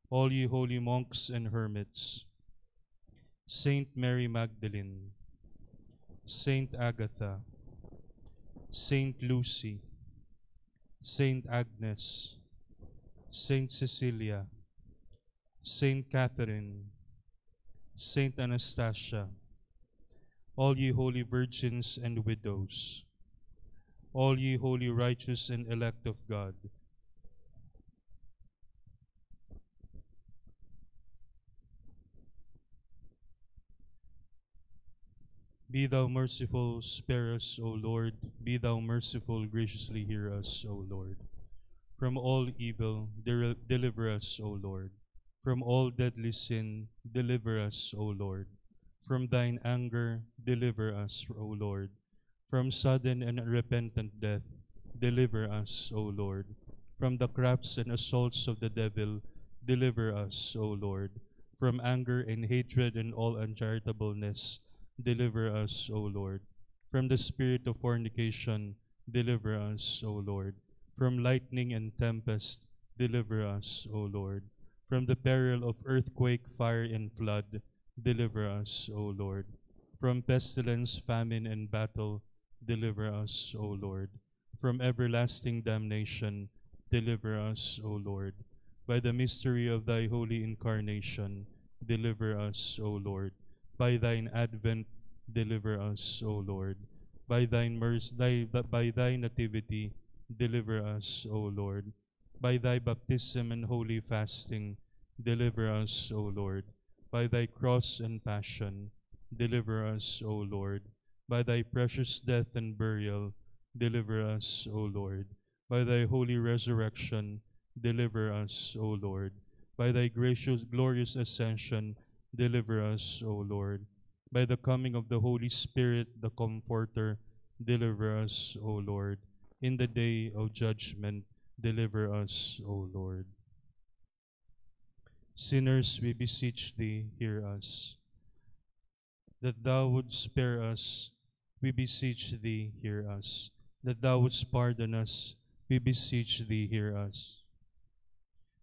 all ye holy monks and hermits, Saint Mary Magdalene, Saint Agatha, Saint Lucy, Saint Agnes, Saint Cecilia, Saint Catherine, Saint Anastasia, all ye holy virgins and widows, all ye holy righteous and elect of God, be thou merciful, spare us, O Lord. Be thou merciful, graciously hear us, O Lord. From all evil, deliver us, O Lord. From all deadly sin, deliver us, O Lord. From thine anger, deliver us, O Lord. From sudden and unrepentant death, deliver us, O Lord. From the crafts and assaults of the devil, deliver us, O Lord. From anger and hatred and all uncharitableness, deliver us, O Lord. From the spirit of fornication, deliver us, O Lord. From lightning and tempest, deliver us, O Lord. From the peril of earthquake, fire, and flood, deliver us, O Lord. From pestilence, famine, and battle, deliver us, O Lord. From everlasting damnation, deliver us, O Lord. By the mystery of thy holy incarnation, deliver us, O Lord. By thine advent, deliver us, O Lord. By thine mercy, by thy nativity, deliver us, O Lord. By thy baptism and holy fasting, deliver us, O Lord. By thy cross and passion, deliver us, O Lord. By thy precious death and burial, deliver us, O Lord. By thy holy resurrection, deliver us, O Lord. By thy gracious, glorious ascension, deliver us, O Lord. By the coming of the Holy Spirit, the Comforter, deliver us, O Lord. In the day of judgment, deliver us, O Lord. Sinners, we beseech thee, hear us. That thou wouldst spare us, we beseech thee, hear us. That thou wouldst pardon us, we beseech thee, hear us.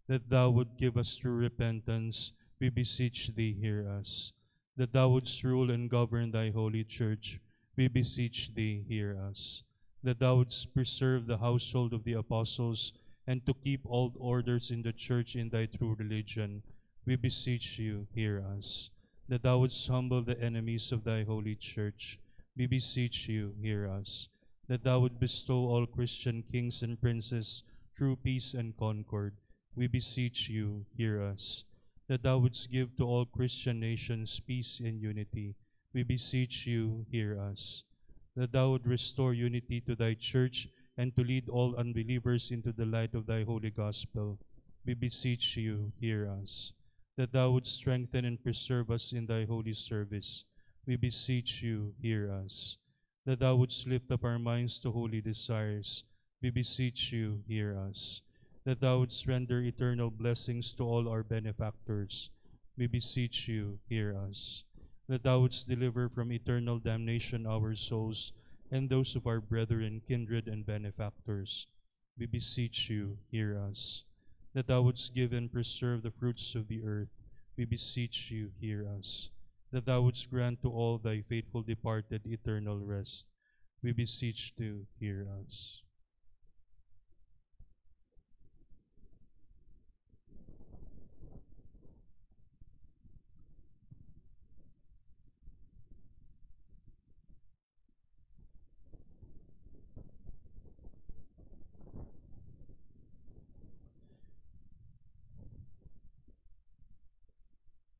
That thou would give us true repentance, we beseech thee, hear us. That thou wouldst rule and govern thy holy church, we beseech thee, hear us. That thou wouldst preserve the household of the apostles, and to keep all orders in the church in thy true religion, we beseech you, hear us. That thou wouldst humble the enemies of thy holy church, we beseech you, hear us. That thou would bestow all Christian kings and princes true peace and concord, we beseech you, hear us. That thou wouldst give to all Christian nations peace and unity, we beseech you, hear us. That thou would restore unity to thy church, and to lead all unbelievers into the light of thy holy gospel, we beseech you, hear us. That thou wouldst strengthen and preserve us in thy holy service, we beseech you, hear us. That thou wouldst lift up our minds to holy desires, we beseech you, hear us. That thou wouldst render eternal blessings to all our benefactors, we beseech you, hear us. That thou wouldst deliver from eternal damnation our souls, and those of our brethren, kindred, and benefactors, we beseech you, hear us. That thou wouldst give and preserve the fruits of the earth, we beseech you, hear us. That thou wouldst grant to all thy faithful departed eternal rest, we beseech you, hear us.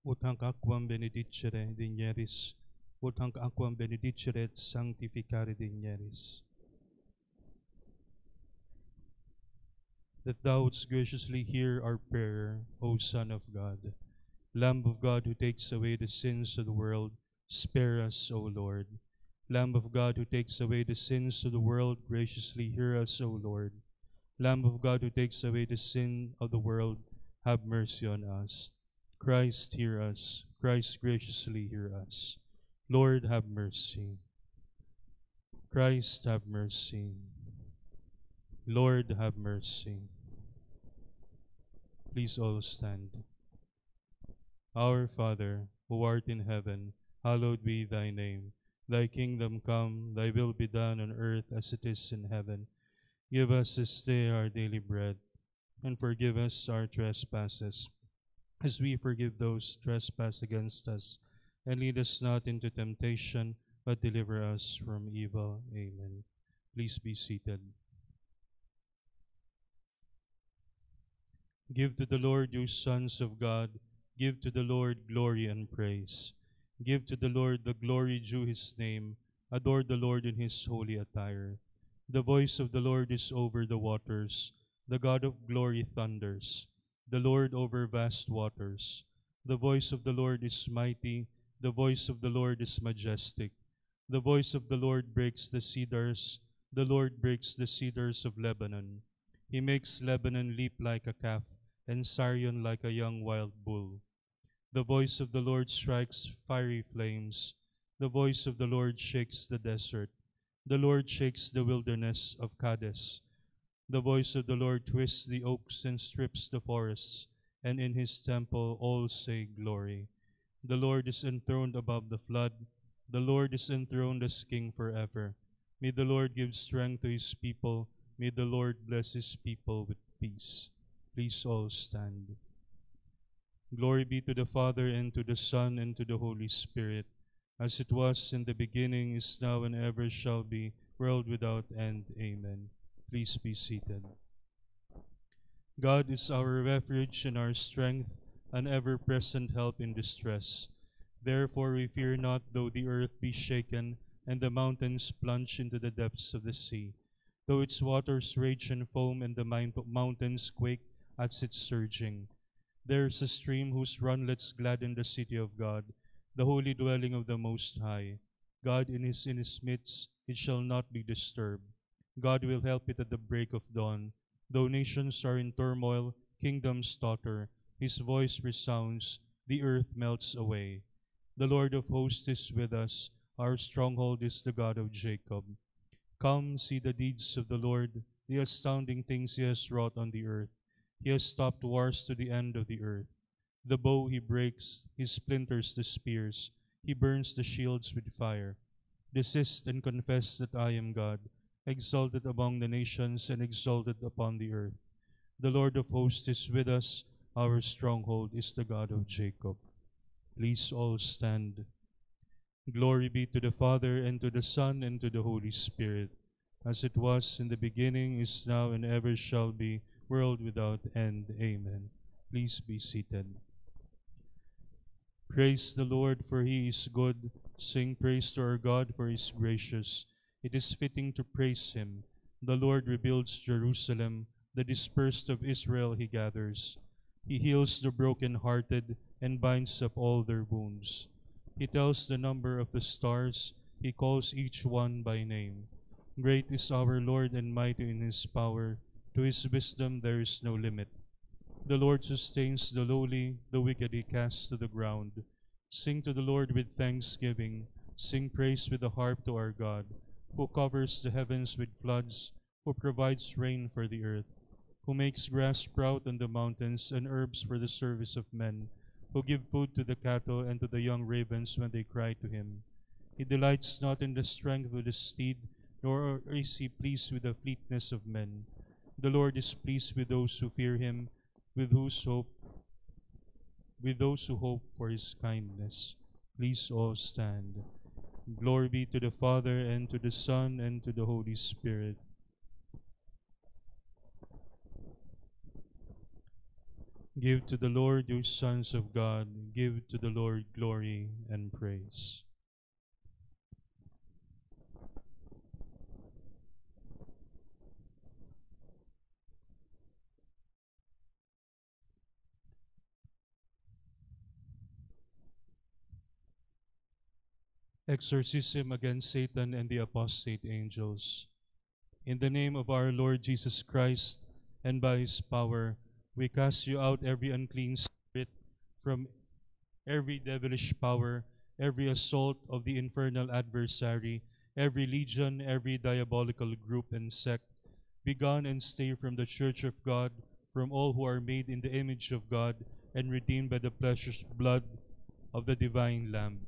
Ut hanc aquam benedicere digneris, ut hanc aquam benedicere et sanctificare digneris. That thou wouldst graciously hear our prayer, O Son of God. Lamb of God, who takes away the sins of the world, spare us, O Lord. Lamb of God, who takes away the sins of the world, graciously hear us, O Lord. Lamb of God, who takes away the sin of the world, have mercy on us. Christ, hear us. Christ, graciously hear us. Lord, have mercy. Christ, have mercy. Lord, have mercy. Please all stand. Our Father, who art in heaven, hallowed be thy name. Thy kingdom come, thy will be done on earth as it is in heaven. Give us this day our daily bread, and forgive us our trespasses, as we forgive those who trespass against us. And lead us not into temptation, but deliver us from evil. Amen. Please be seated. Give to the Lord, you sons of God. Give to the Lord glory and praise. Give to the Lord the glory due his name. Adore the Lord in his holy attire. The voice of the Lord is over the waters. The God of glory thunders. The Lord over vast waters. The voice of the Lord is mighty. The voice of the Lord is majestic. The voice of the Lord breaks the cedars. The Lord breaks the cedars of Lebanon. He makes Lebanon leap like a calf, and Sarion like a young wild bull. The voice of the Lord strikes fiery flames. The voice of the Lord shakes the desert. The Lord shakes the wilderness of Kadesh. The voice of the Lord twists the oaks and strips the forests, and in his temple all say glory. The Lord is enthroned above the flood. The Lord is enthroned as King forever. May the Lord give strength to his people. May the Lord bless his people with peace. Please all stand. Glory be to the Father, and to the Son, and to the Holy Spirit, as it was in the beginning, is now, and ever shall be, world without end. Amen. Please be seated. God is our refuge and our strength, an ever-present help in distress. Therefore we fear not, though the earth be shaken, and the mountains plunge into the depths of the sea. Though its waters rage and foam, and the mountains quake at its surging. There is a stream whose runlets gladden the city of God, the holy dwelling of the Most High. God in his midst, it shall not be disturbed. God will help it at the break of dawn. Though nations are in turmoil, kingdoms totter, his voice resounds, the earth melts away. The Lord of hosts is with us, our stronghold is the God of Jacob. Come, see the deeds of the Lord, the astounding things he has wrought on the earth. He has stopped wars to the end of the earth. The bow he breaks, he splinters the spears, he burns the shields with fire. Desist and confess that I am God, exalted among the nations and exalted upon the earth. The Lord of hosts is with us, our stronghold is the God of Jacob. Please all stand. Glory be to the Father, and to the Son, and to the Holy Spirit, as it was in the beginning, is now, and ever shall be, world without end. Amen. Please be seated. Praise the Lord, for he is good. Sing praise to our God, for he is gracious. It is fitting to praise him. The Lord rebuilds Jerusalem. The dispersed of Israel he gathers. He heals the broken-hearted and binds up all their wounds. He tells the number of the stars. He calls each one by name. Great is our Lord and mighty in his power. To his wisdom there is no limit. The Lord sustains the lowly, the wicked he casts to the ground. Sing to the Lord with thanksgiving. Sing praise with the harp to our God, who covers the heavens with floods, who provides rain for the earth, who makes grass sprout on the mountains and herbs for the service of men, who give food to the cattle and to the young ravens when they cry to him. He delights not in the strength of the steed, nor is he pleased with the fleetness of men. The Lord is pleased with those who fear him, with those who hope for his kindness. Please all stand. Glory be to the Father, and to the Son, and to the Holy Spirit. Give to the Lord, you sons of God. Give to the Lord glory and praise. Exorcism against Satan and the apostate angels. In the name of our Lord Jesus Christ, and by his power, we cast you out, every unclean spirit, from every devilish power, every assault of the infernal adversary, every legion, every diabolical group and sect. Begone and stay from the church of God, from all who are made in the image of God and redeemed by the precious blood of the divine Lamb.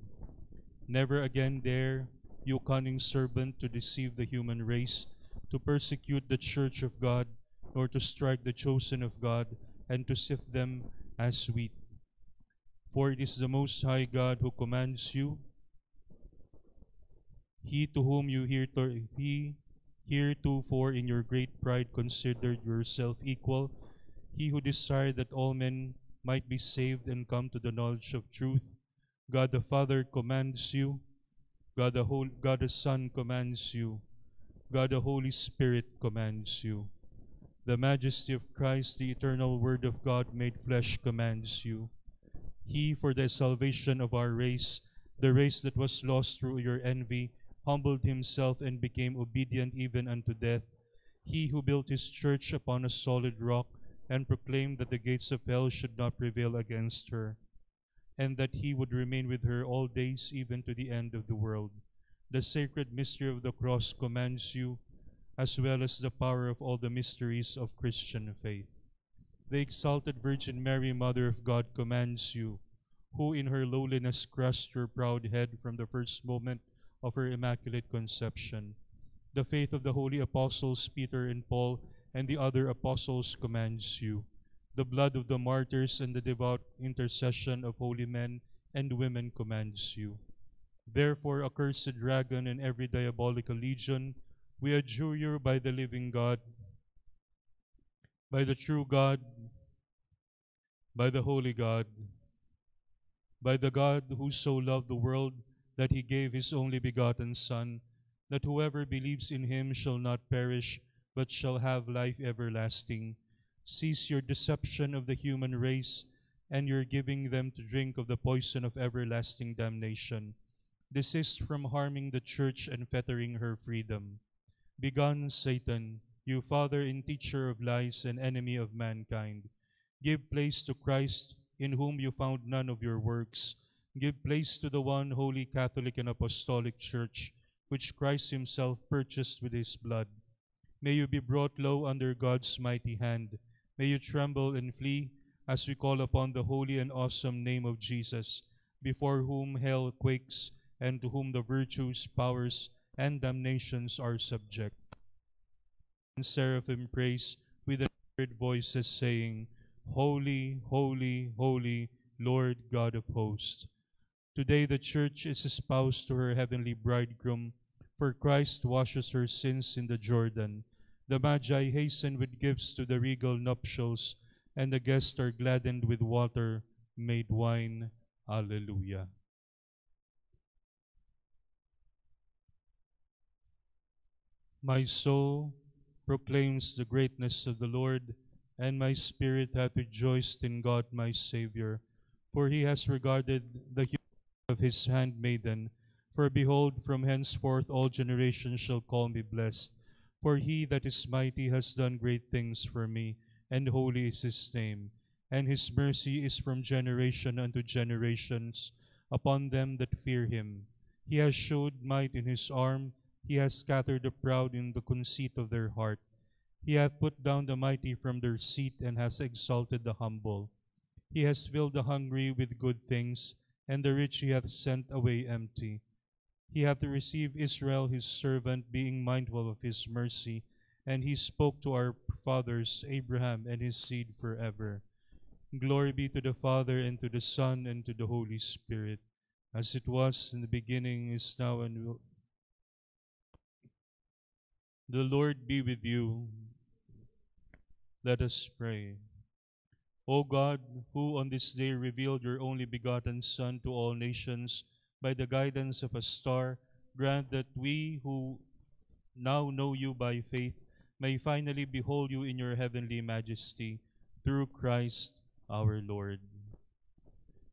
Never again dare, you cunning serpent, to deceive the human race, to persecute the church of God, nor to strike the chosen of God, and to sift them as wheat. For it is the Most High God who commands you, he to whom you heretofore in your great pride considered yourself equal, he who desired that all men might be saved and come to the knowledge of truth. God the Father commands you, God the Son commands you, God the Holy Spirit commands you. The majesty of Christ, the eternal Word of God made flesh, commands you. He, for the salvation of our race, the race that was lost through your envy, humbled himself and became obedient even unto death. He who built his church upon a solid rock and proclaimed that the gates of hell should not prevail against her, and that he would remain with her all days, even to the end of the world. The sacred mystery of the cross commands you, as well as the power of all the mysteries of Christian faith. The exalted Virgin Mary, Mother of God, commands you, who in her lowliness crushed her proud head from the first moment of her immaculate conception. The faith of the holy apostles Peter and Paul and the other apostles commands you. The blood of the martyrs and the devout intercession of holy men and women commands you. Therefore, accursed dragon and every diabolical legion, we adjure you by the living God, by the true God, by the holy God, by the God who so loved the world that he gave his only begotten Son, that whoever believes in him shall not perish, but shall have life everlasting. Cease your deception of the human race, and you're giving them to drink of the poison of everlasting damnation. Desist from harming the church and fettering her freedom. Begone, Satan, you father and teacher of lies and enemy of mankind. Give place to Christ, in whom you found none of your works. Give place to the one holy Catholic and Apostolic Church, which Christ himself purchased with his blood. May you be brought low under God's mighty hand. May you tremble and flee as we call upon the holy and awesome name of Jesus, before whom hell quakes and to whom the virtues, powers, and damnations are subject. And seraphim praise with the myriad voices, saying, Holy, holy, holy, Lord God of hosts. Today the church is espoused to her heavenly bridegroom, for Christ washes her sins in the Jordan. The Magi hasten with gifts to the regal nuptials, and the guests are gladdened with water made wine. Alleluia. My soul proclaims the greatness of the Lord, and my spirit hath rejoiced in God my Savior, for he has regarded the humility of his handmaiden. For behold, from henceforth all generations shall call me blessed. For he that is mighty has done great things for me, and holy is his name. And his mercy is from generation unto generations upon them that fear him. He has showed might in his arm, he has scattered the proud in the conceit of their heart. He hath put down the mighty from their seat, and has exalted the humble. He has filled the hungry with good things, and the rich he hath sent away empty. He hath received Israel his servant, being mindful of his mercy, and he spoke to our fathers, Abraham, and his seed forever. Glory be to the Father, and to the Son, and to the Holy Spirit, as it was in the beginning, is now, and will. The Lord be with you. Let us pray. O God, who on this day revealed your only begotten Son to all nations by the guidance of a star, grant that we who now know you by faith may finally behold you in your heavenly majesty, through Christ our Lord.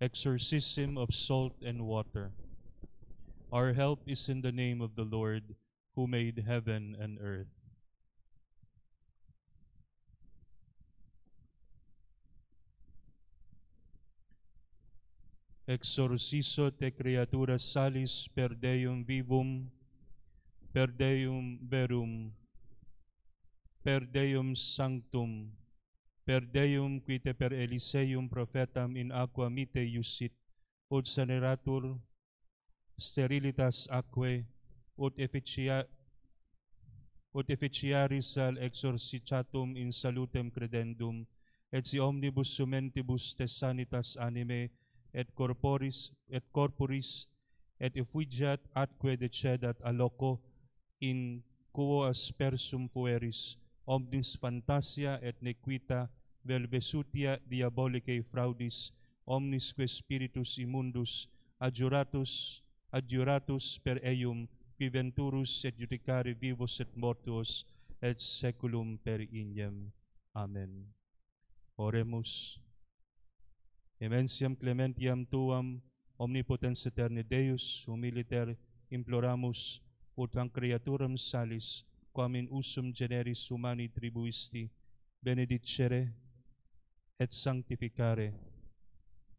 Exorcism of salt and water. Our help is in the name of the Lord, who made heaven and earth. Exorciso te creaturas salis per Deum vivum, per Deum verum, per Deum sanctum, per Deum qui te per Eliseum prophetam in aqua mite iusit, ut saneratur sterilitas aquae, ut efficiaris al exorcitatum in salutem credendum, et si omnibus sumentibus te sanitas anime, et corporis, et effugiat atque decedat a loco, in quo aspersum fueris, omnis fantasia et nequita, vel vesutia diabolicae fraudis, omnisque spiritus immundus, adjuratus per eium, qui venturus et judicare vivos et mortuos, et saeculum per ignem. Amen. Oremus. Immensiam clementiam tuam, omnipotens aeterni Deus, humiliter imploramus, ut an creaturam salis, quam in usum generis humani tribuisti, benedicere et sanctificare,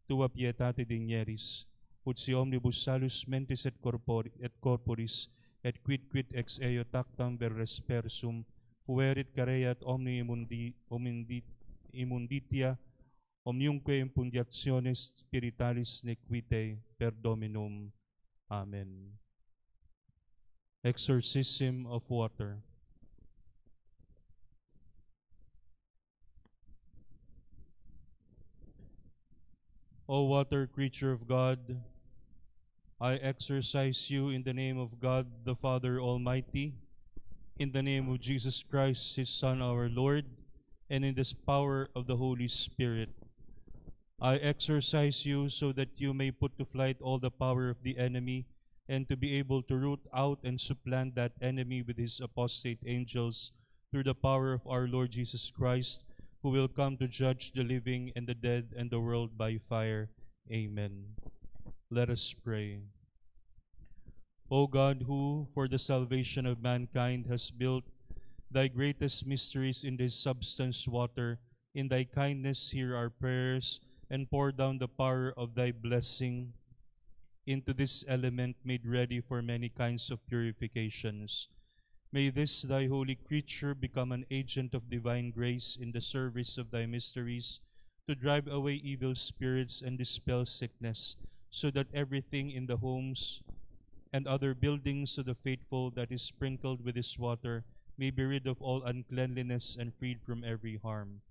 tua pietate digneris, ut si omnibus salus mentis et corporis, et quid ex eo tactam ver respersum, fuerit careat omni immunditia, omniumque impundiationes spiritualis nequite per Dominum. Amen. Exorcism of water. O water, creature of God, I exorcise you in the name of God the Father Almighty, in the name of Jesus Christ, his Son, our Lord, and in this power of the Holy Spirit. I exorcise you so that you may put to flight all the power of the enemy, and to be able to root out and supplant that enemy with his apostate angels, through the power of our Lord Jesus Christ, who will come to judge the living and the dead and the world by fire. Amen. Let us pray. O God, who, for the salvation of mankind, has built thy greatest mysteries in this substance water, in thy kindness hear our prayers, and pour down the power of thy blessing into this element made ready for many kinds of purifications. May this thy holy creature become an agent of divine grace in the service of thy mysteries, to drive away evil spirits and dispel sickness, so that everything in the homes and other buildings of the faithful that is sprinkled with this water may be rid of all uncleanliness and freed from every harm.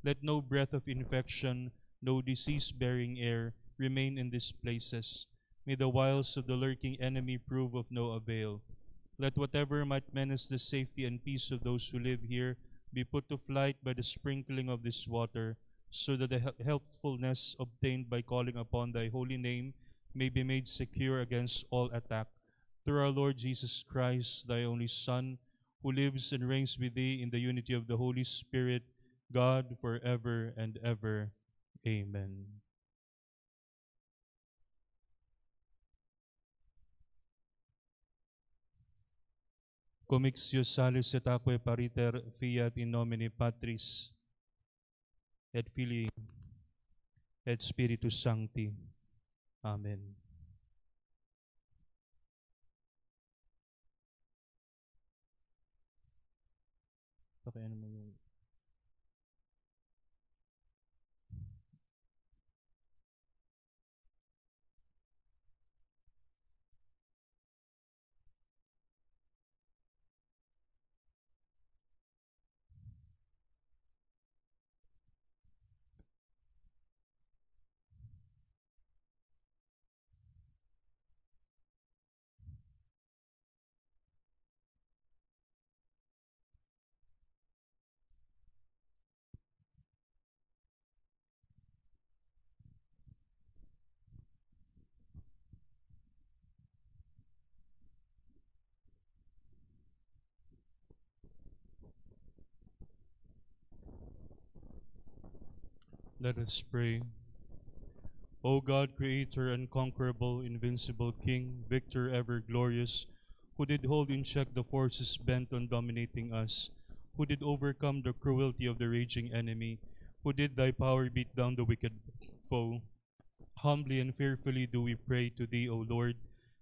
Let no breath of infection, no disease-bearing air remain in these places. May the wiles of the lurking enemy prove of no avail. Let whatever might menace the safety and peace of those who live here be put to flight by the sprinkling of this water, so that the helpfulness obtained by calling upon thy holy name may be made secure against all attack. Through our Lord Jesus Christ, thy only Son, who lives and reigns with thee in the unity of the Holy Spirit, God, forever and ever. Amen. Commixio salis et aquae pariter fiat in nomine Patris et Filii et Spiritus Sancti. Amen. Pakiano mo yung Let us pray. O God, Creator, unconquerable, invincible King, Victor ever glorious, who did hold in check the forces bent on dominating us, who did overcome the cruelty of the raging enemy, who did thy power beat down the wicked foe. Humbly and fearfully do we pray to thee, O Lord,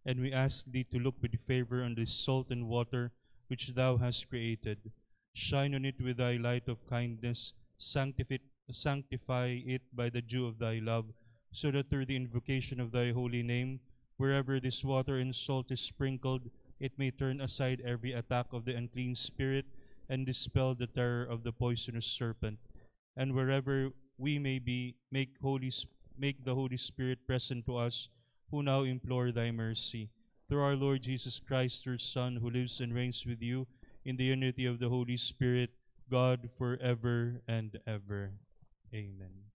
and we ask thee to look with favor on this salt and water which thou hast created. Shine on it with thy light of kindness, sanctify it by the dew of thy love, so that through the invocation of thy holy name, wherever this water and salt is sprinkled, it may turn aside every attack of the unclean spirit and dispel the terror of the poisonous serpent. And wherever we may be, make the Holy Spirit present to us, who now implore thy mercy. Through our Lord Jesus Christ, your Son, who lives and reigns with you in the unity of the Holy Spirit, God, forever and ever. Amen.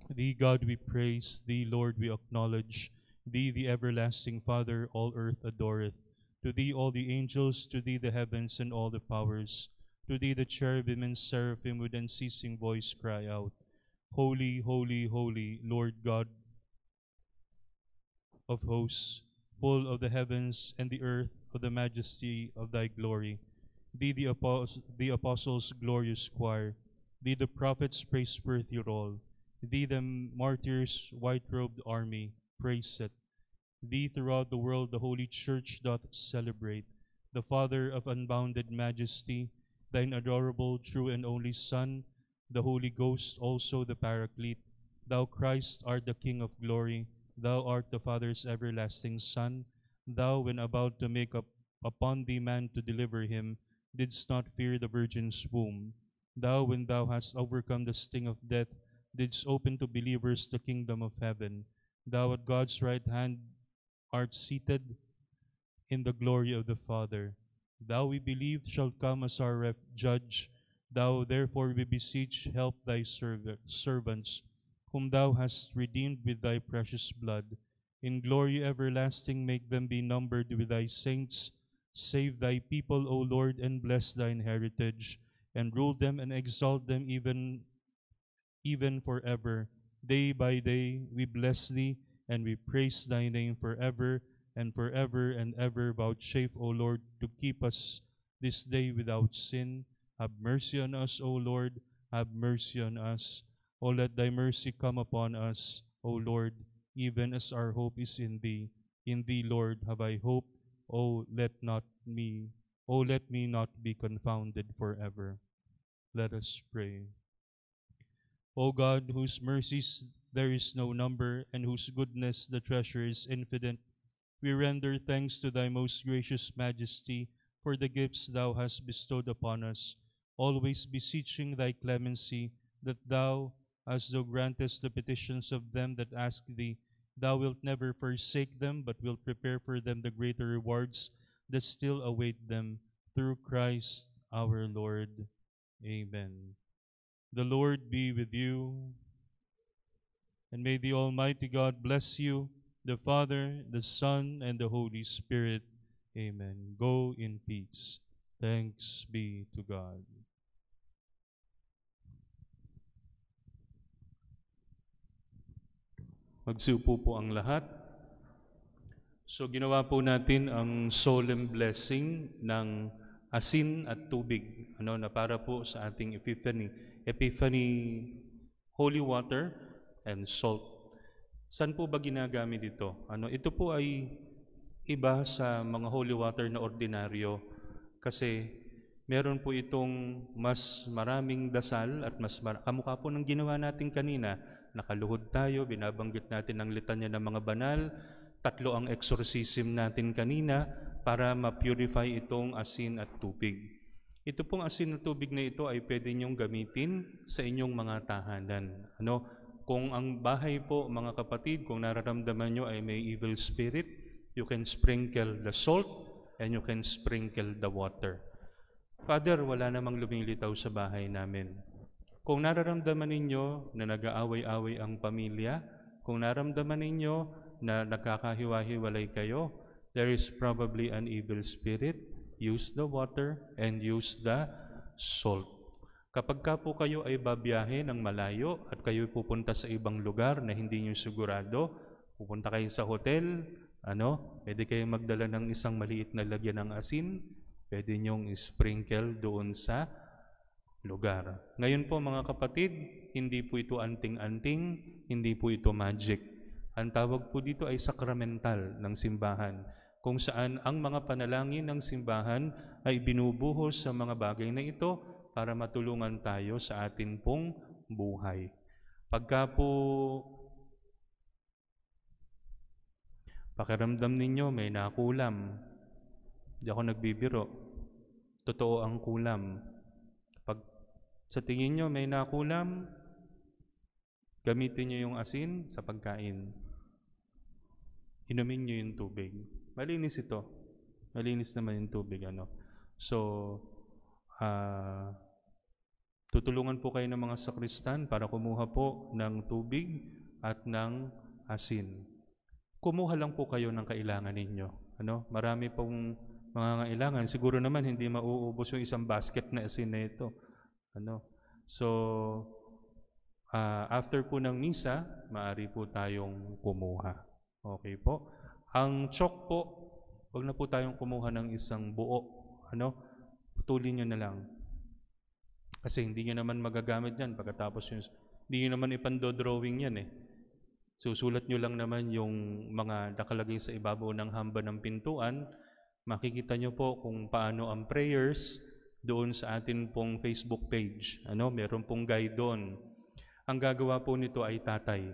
Thee, God, we praise. Thee, Lord, we acknowledge. Thee, the everlasting Father, all earth adoreth. To thee all the angels, to thee the heavens and all the powers. To thee the cherubim and seraphim with unceasing voice cry out, Holy, holy, holy, Lord God of hosts, full of the heavens and the earth of the majesty of thy glory. Thee the apostles' glorious choir, thee the prophets' praiseworthy roll, thee the martyrs' white-robed army, praise it. Thee throughout the world the Holy Church doth celebrate, the Father of unbounded majesty, thine adorable, true and only Son, the Holy Ghost also the Paraclete. Thou Christ art the King of glory, thou art the Father's everlasting Son. Thou, when about to make up upon thee man to deliver him, didst not fear the Virgin's womb. Thou, when thou hast overcome the sting of death, didst open to believers the kingdom of heaven. Thou at God's right hand art seated in the glory of the Father. Thou, we believe, shalt come as our judge. Thou, therefore, we beseech, help thy servants, whom thou hast redeemed with thy precious blood. In glory everlasting make them be numbered with thy saints. Save thy people, O Lord, and bless thine heritage. and rule them and exalt them even forever. Day by day we bless thee, and we praise thy name forever and forever and ever. Vouchsafe, O Lord, to keep us this day without sin. Have mercy on us, O Lord, have mercy on us. O let thy mercy come upon us, O Lord, even as our hope is in thee. In thee, Lord, have I hope. O let me not be confounded forever. Let us pray. O God, whose mercies there is no number, and whose goodness the treasure is infinite, we render thanks to thy most gracious majesty for the gifts thou hast bestowed upon us, always beseeching thy clemency, that thou, as thou grantest the petitions of them that ask thee, thou wilt never forsake them, but wilt prepare for them the greater rewards that still await them, through Christ our Lord. Amen. The Lord be with you, and may the Almighty God bless you, the Father, the Son, and the Holy Spirit. Amen. Go in peace. Thanks be to God. Magsiupo po ang lahat. So ginawa po natin ang solemn blessing ng asin at tubig, na para po sa ating Epiphany holy water and salt. Saan po ba ginagamit ito? Ito po ay iba sa mga holy water na ordinaryo kasi meron po itong mas maraming dasal at kamukha po ng ginawa natin kanina. Nakaluhod tayo, binabanggit natin ang litanya ng mga banal, 3 ang exorcism natin kanina para ma-purify itong asin at tubig. Ito pong asin at tubig na ito ay pwede niyong gamitin sa inyong mga tahanan. Kung ang bahay po, mga kapatid, kung nararamdaman nyo ay may evil spirit, you can sprinkle the salt and you can sprinkle the water. Father, wala namang lumilitaw sa bahay namin. Kung nararamdaman ninyo na nag-aaway-away ang pamilya, kung nararamdaman ninyo na nagkakahiwa-hiwalay kayo, there is probably an evil spirit. Use the water and use the salt. Kapag ka po kayo ay babiyahe ng malayo at kayo pupunta sa ibang lugar na hindi nyo sigurado, pupunta kayo sa hotel, pwede kayong magdala ng isang maliit na lagyan ng asin, pwede nyong sprinkle doon sa lugar. Ngayon po mga kapatid, hindi po ito anting-anting, hindi po ito magic. Ang tawag po dito ay sakramental ng simbahan, kung saan ang mga panalangin ng simbahan ay binubuhos sa mga bagay na ito para matulungan tayo sa atin pong buhay. Pagka po pakiramdam ninyo may nakulam, di ako nagbibiro, totoo ang kulam. Pag sa tingin nyo may nakulam, gamitin nyo yung asin sa pagkain. Inumin nyo yung tubig. Malinis ito. Malinis naman yung tubig. So, tutulungan po kayo ng mga sakristan para kumuha po ng tubig at ng asin. Kumuha lang po kayo ng kailangan ninyo. Marami pong mga kailangan. Siguro naman hindi mauubos yung isang basket na asin na ito. So, after po ng misa, maaari po tayong kumuha. Okay po? Ang chok po, huwag na po tayong kumuha ng isang buo. Putulin nyo na lang. Kasi hindi nyo naman magagamit yan pagkatapos hindi nyo naman ipando-drawing yan Susulat nyo lang naman yung mga nakalagay sa ibabaw ng hamba ng pintuan. Makikita nyo po kung paano ang prayers doon sa atin pong Facebook page. Meron pong guide doon. Ang gagawa po nito ay tatay.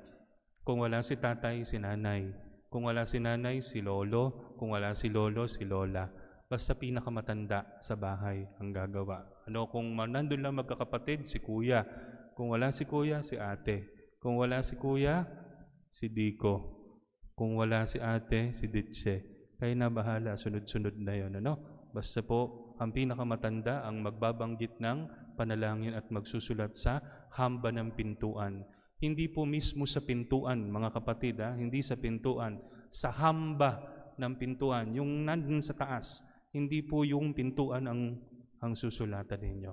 Kung wala si tatay, si nanay. Kung wala si nanay, si lolo. Kung wala si lolo, si lola. Basta pinakamatanda sa bahay ang gagawa. Kung nandun lang magkakapatid, si kuya. Kung wala si kuya, si ate. Kung wala si kuya, si Diko. Kung wala si ate, si Ditche. Kayo na bahala, sunod-sunod na yun. Basta po, ang pinakamatanda ang magbabanggit ng panalangin at magsusulat sa hamba ng pintuan. Hindi po mismo sa pintuan, mga kapatid, hindi sa pintuan, sa hamba ng pintuan, yung nandun sa taas. Hindi po yung pintuan ang susulatan ninyo.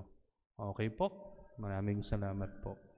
Okay po. Maraming salamat po.